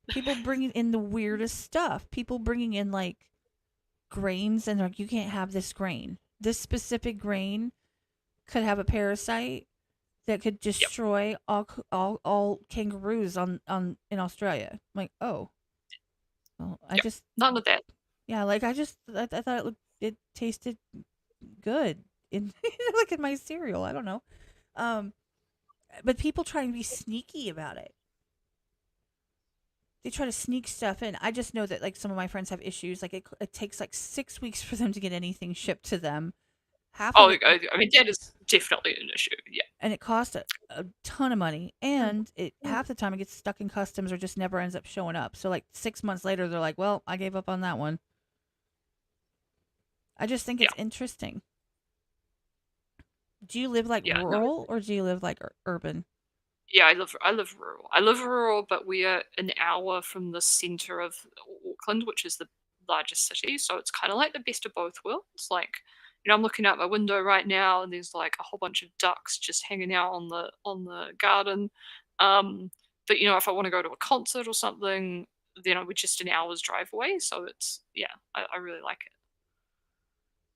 People bringing in the weirdest stuff. People bringing in like grains, and like you can't have this grain. This specific grain could have a parasite that could yep. destroy all kangaroos on in Australia. I'm like, oh, well, I Yep. just None of that. yeah, like I thought it tasted good in like in my cereal. I don't know, um, but people try to be sneaky about it. They try to sneak stuff in. I just know that like some of my friends have issues. Like it takes like 6 weeks for them to get anything shipped to them. Half of Oh, it, I mean, that is definitely an issue. Yeah. and it costs a ton of money, and it half the time it gets stuck in customs or just never ends up showing up. So like 6 months later, they're like, "Well, I gave up on that one." I just think Yeah. it's interesting. Do you live like Yeah. No. rural or do you live like urban? Yeah, I live rural. I live rural, but we are an hour from the center of Auckland, which is the largest city. So it's kind of like the best of both worlds. Like, I'm looking out my window right now, and there's like a whole bunch of ducks just hanging out on the garden. Um, but if I want to go to a concert or something, we're just an hour's drive away. So it's I really like it.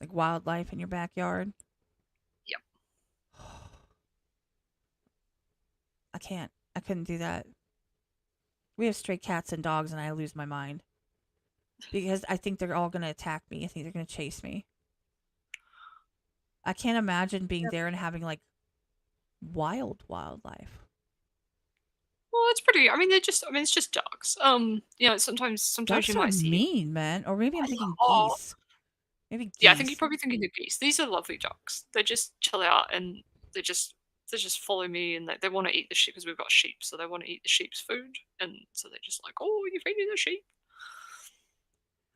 Like wildlife in your backyard? Yep. I can't. I couldn't do that. We have stray cats and dogs, and I lose my mind because I think they're all going to attack me. I think they're going to chase me. I can't imagine being there and having like wildlife. Well, it's pretty. I mean, it's just ducks. Sometimes Ducks you are might see. mean, man. Or maybe I'm thinking Oh, geese. Maybe yeah, I think you're geese. probably thinking of geese. These are lovely ducks. They just chill out and they just they just follow me and they want to eat the sheep because we've got sheep, so they want to eat the sheep's food, and so they're just like, oh, you're feeding the sheep.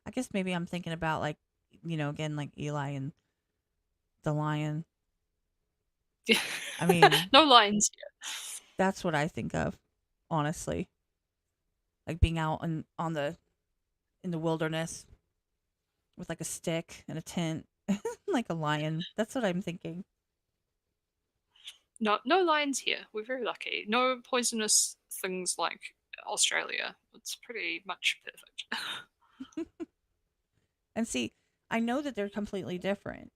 I guess maybe I'm thinking about like, again like Eli and the lion. I mean, No lines yet. that's what I think of, honestly. Like being out in the wilderness with like a stick and a tent, like a lion. That's what I'm thinking. No lines here. We're very lucky. No poisonous things like Australia. It's pretty much perfect. And see, I know that they're completely different.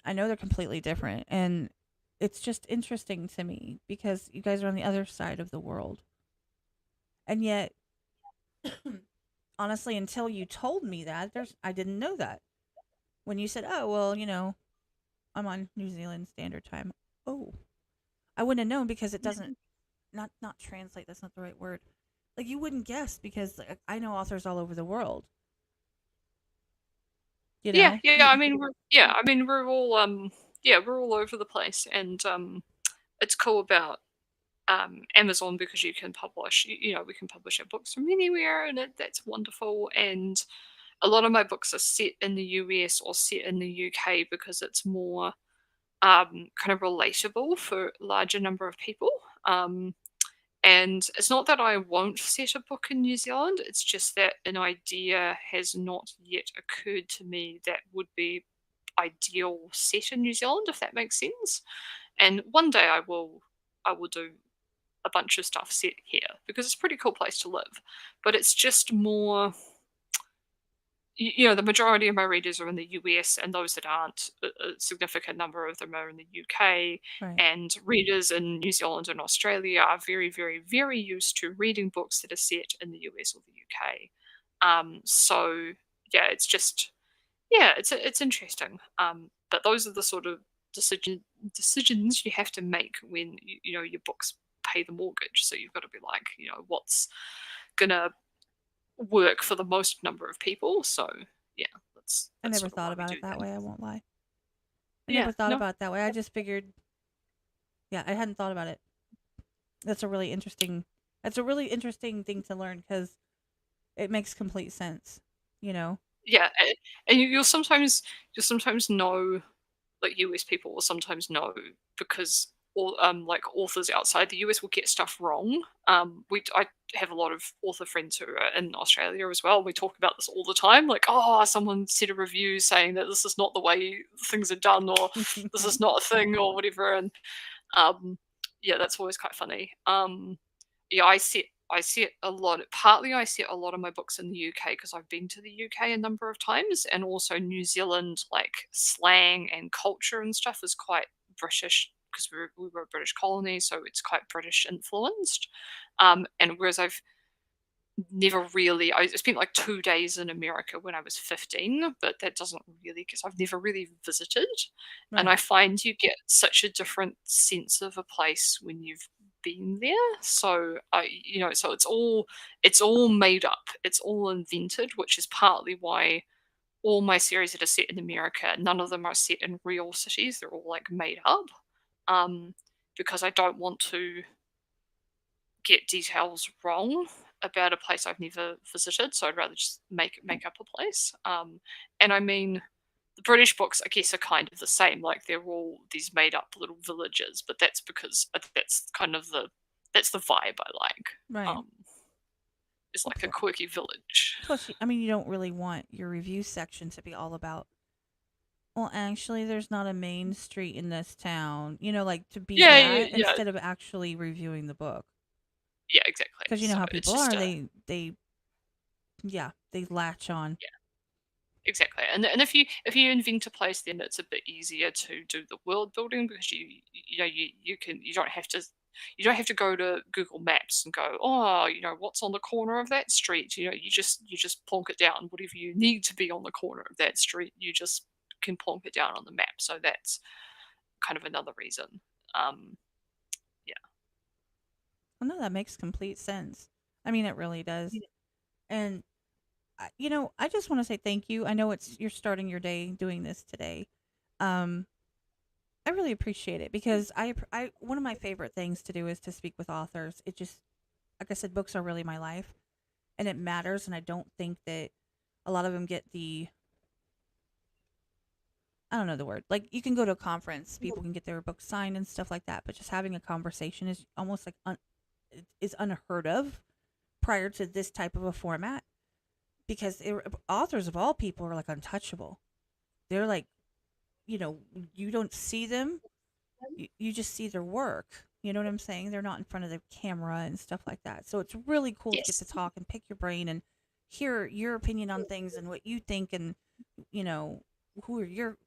I know they're completely different. And it's just interesting to me because you guys are on the other side of the world. And yet, honestly, until you told me that, I didn't know that. When you said, "Oh, well, I'm on New Zealand Standard Time." Oh, I wouldn't have known because it doesn't not translate. That's not the right word. Like you wouldn't guess because like, I know authors all over the world. You Yeah, know, yeah. We're all we're all over the place, and it's cool about Amazon because you can publish. We can publish our books from anywhere, and that's wonderful. And a lot of my books are set in the US or set in the UK because it's more kind of relatable for a larger number of people. Um, and it's not that I won't set a book in New Zealand, it's just that an idea has not yet occurred to me that would be ideal set in New Zealand, if that makes sense. And one day I will do a bunch of stuff set here because it's a pretty cool place to live. But it's just more the majority of my readers are in the US, and those that aren't, a significant number of them are in the UK. right? And readers in New Zealand and Australia are very, very, very used to reading books that are set in the US or the UK. So yeah, it's just it's interesting. But those are the sort of decisions you have to make when your books pay the mortgage. So you've got to be like, what's gonna work for the most number of people. So yeah, I that's never sort of why thought we about do it that that. way. I won't lie. I Yeah, never thought no, about it that way. I just figured, yeah, I hadn't thought about it. That's a really interesting. That's a really interesting thing to learn because it makes complete sense. You know, yeah, and you'll sometimes know, like US people will sometimes know because all like authors outside the US will get stuff wrong. I have a lot of author friends who are in Australia as well. We talk about this all the time, like, oh, someone said a review saying that this is not the way things are done, or this is not a thing, or whatever. And yeah, that's always quite funny. Yeah, I see it a lot. Partly, I see it a lot of my books in the UK because I've been to the UK a number of times, and also New Zealand, like slang and culture and stuff, is quite British because we were a British colony, so it's quite British influenced. And whereas I've never really, I spent like 2 days in America when I was 15, but that doesn't really because I've never really visited, and I right? find you get such a different sense of a place when you've been there. So so it's all made up, it's all invented, which is partly why all my series that are set in America, none of them are set in real cities. They're all like made up, um, because I don't want to get details wrong about a place I've never visited, so I'd rather just make up a place. And I mean, the British books, I guess, are kind of the same. Like they're all these made up little villages, but that's because that's kind of the vibe I like. Right. Um, it's Well, like a quirky village. plus, I mean, you don't really want your review section to be all about. Well, actually, there's not a main street in this town. Like to be Yeah, yeah, that yeah, instead of actually reviewing the book. yeah, exactly. Because you know So how it's people just are. They yeah, they latch on. yeah, exactly. And if you invent a place, then it's a bit easier to do the world building because you don't have to go to Google Maps and go, oh, what's on the corner of that street. You just plonk it down. Whatever you need to be on the corner of that street, you just can plonk it down on the map. So that's kind of another reason. Um, yeah. Well, no, that makes complete sense. I mean, it really does. And I just want to say thank you. I know you're starting your day doing this today. Um, I really appreciate it because I one of my favorite things to do is to speak with authors. It just, like I said, books are really my life, and it matters. And I don't think that a lot of them get the, I don't know the word. Like you can go to a conference, people can get their books signed and stuff like that, but just having a conversation is almost like is unheard of prior to this type of a format because authors of all people are like untouchable. They're like, you don't see them, you just see their work. You know what I'm saying? They're not in front of the camera and stuff like that. So it's really cool to get Yes. to talk and pick your brain and hear your opinion on things and what you think and you know, who are your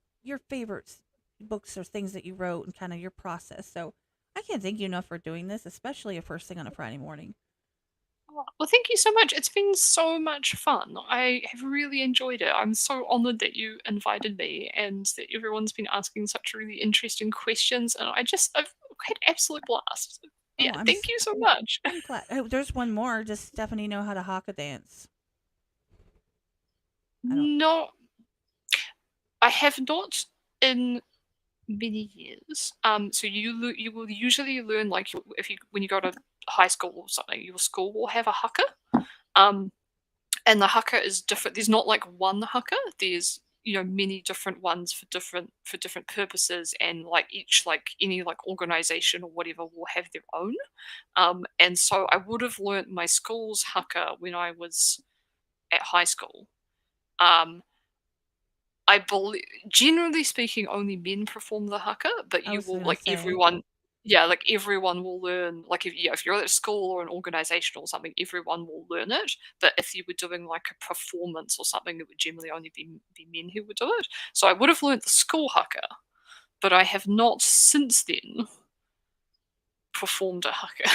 favorites books or things that you wrote and kind of your process. So I can't thank you enough for doing this, especially a first thing on a Friday morning. Well, thank you so much. It's been so much fun. I have really enjoyed it. I'm so honored that you invited me and that everyone's been asking such really interesting questions. And I've had absolute blast. Oh, Yeah, thank you so much. I'm glad. Oh, there's one more. Does Stephanie know how to haka dance? I don't. No, I have not in many years. So you will usually learn like if you when you go to high school or something, your school will have a haka. Um, and the haka is different. There's not like one haka. There's many different ones for different purposes, and like each like any like organization or whatever will have their own. And so I would have learnt my school's haka when I was at high school. Um, I believe, generally speaking, only men perform the haka, but I you was will gonna like say. everyone. Yeah, like everyone will learn. Like if you're at a school or an organization or something, everyone will learn it. But if you were doing like a performance or something, it would generally only be men who would do it. So I would have learned the school haka, but I have not since then performed a haka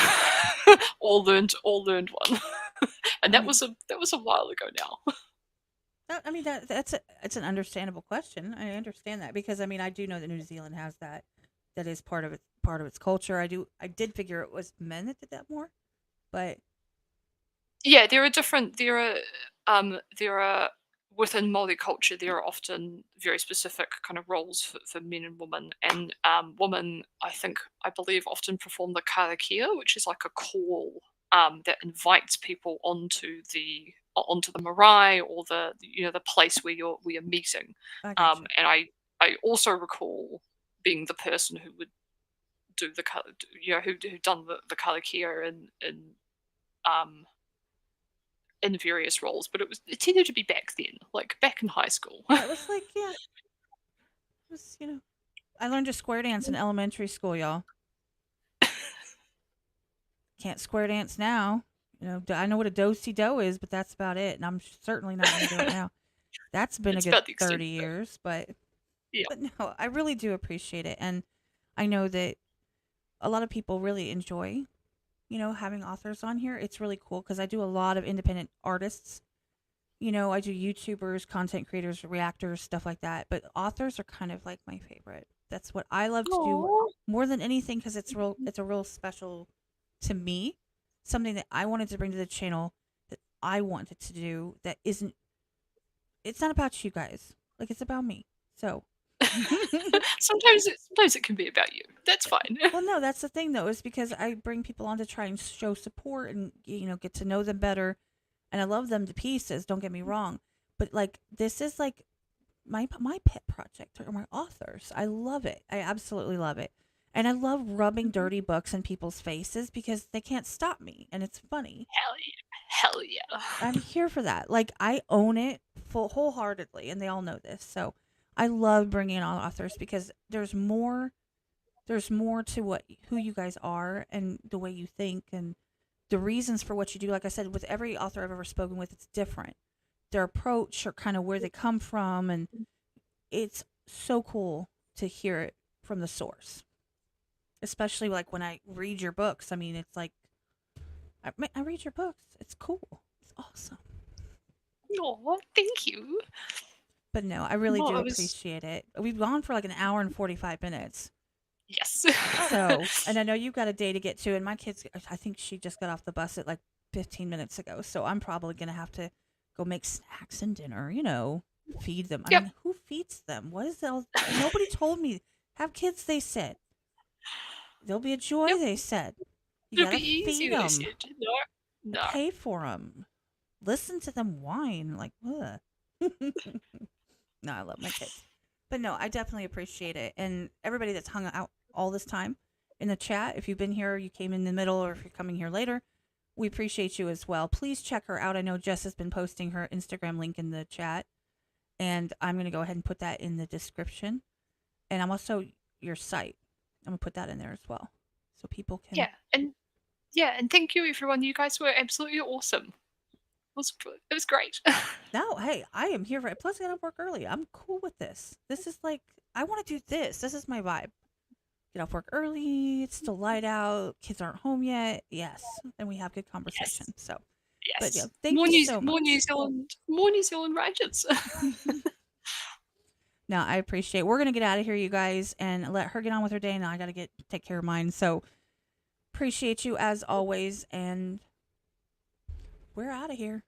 or learned one. And I mean, that was a while ago now. I mean that's it's an understandable question. I understand that because I mean I do know that New Zealand has that. That is part of its culture. I did figure it was men that did that more, but Yeah, there are different there are within Māori culture, there are often very specific kind of roles for men and women, and, women, I believe, often perform the karakia, which is like a call, that invites people onto the marae or the place where you're meeting, I got you. and I also recall being the person who would do the ka who done the karakia um in various roles, but it tended to be back then, like back in high school. Yeah, it was like yeah, it was I learned to square dance in elementary school, y'all. Can't square dance now. I know what a do-si-do is, but that's about it. And I'm certainly not going to do it now. That's been a It's good about the extent 30 of it. years, Yeah. but no, I really do appreciate it. And I know that a lot of people really enjoy, having authors on here. It's really cool because I do a lot of independent artists. I do YouTubers, content creators, reactors, stuff like that. But authors are kind of like my favorite. That's what I love to do Aw. more than anything because it's a real special to me, something that I wanted to bring to the channel that I wanted to do that isn't it's not about you guys. Like it's about me. So Sometimes it can be about you. That's fine. well no, that's the thing though, is because I bring people on to try and show support and get to know them better. And I love them to pieces, don't get me wrong. But like this is like my pet project are my authors. I love it. I absolutely love it. And I love rubbing dirty books in people's faces because they can't stop me and it's funny. Hell yeah. Hell yeah. I'm here for that. Like I own it wholeheartedly and they all know this. So I love bringing on authors because there's more to who you guys are and the way you think and the reasons for what you do. Like I said, with every author I've ever spoken with, it's different. Their approach or kind of where they come from and it's so cool to hear it from the source. Especially like when I read your books. I mean, it's like I read your books. It's cool. It's awesome. Aw, thank you. But no, I really No, do I was appreciate it. We've gone for like an hour and 45 minutes. yes. So, and I know you've got a day to get to, and my kids, I think she just got off the bus at like 15 minutes ago. So I'm probably going to have to go make snacks and dinner, feed them. I Yep. mean, who feeds them? What is that? Nobody told me. Have kids, they said. They'll be a joy, Yep. they said. You It'll got be to easy, feed they them, said. No. No. pay for them, listen to them whine. Like, ugh. No, I love my kids. But no, I definitely appreciate it. And everybody that's hung out all this time in the chat, if you've been here, you came in the middle, or if you're coming here later, we appreciate you as well. Please check her out. I know Jess has been posting her Instagram link in the chat, and I'm going to go ahead and put that in the description. And I'm also your site. I'm going to put that in there as well. So people can. Yeah. And thank you everyone. You guys were absolutely awesome. It was great. No, hey, I am here for it. Plus, I gotta work early. I'm cool with this. This is like, I want to do this. This is my vibe. Get off work early. It's still light out. Kids aren't home yet. Yes, and we have good conversation. Yes. So, Yes. but yeah, thank you so much. More New Zealand rages. No, I appreciate it. We're gonna get out of here, you guys, and let her get on with her day. Now I gotta take care of mine. So, appreciate you as always, and we're out of here.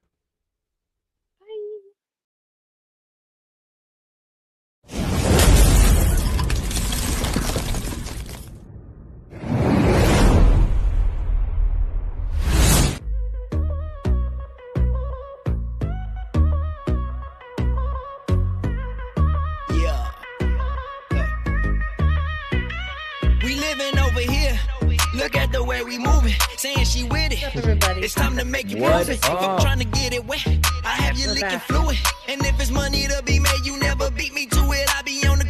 Look at the way we moving, saying she with it. What's up, everybody? It's time to make it move it. If I'm trying to get it wet, I have you licking fluid. And if it's money to be made, you never beat me to it. I be on the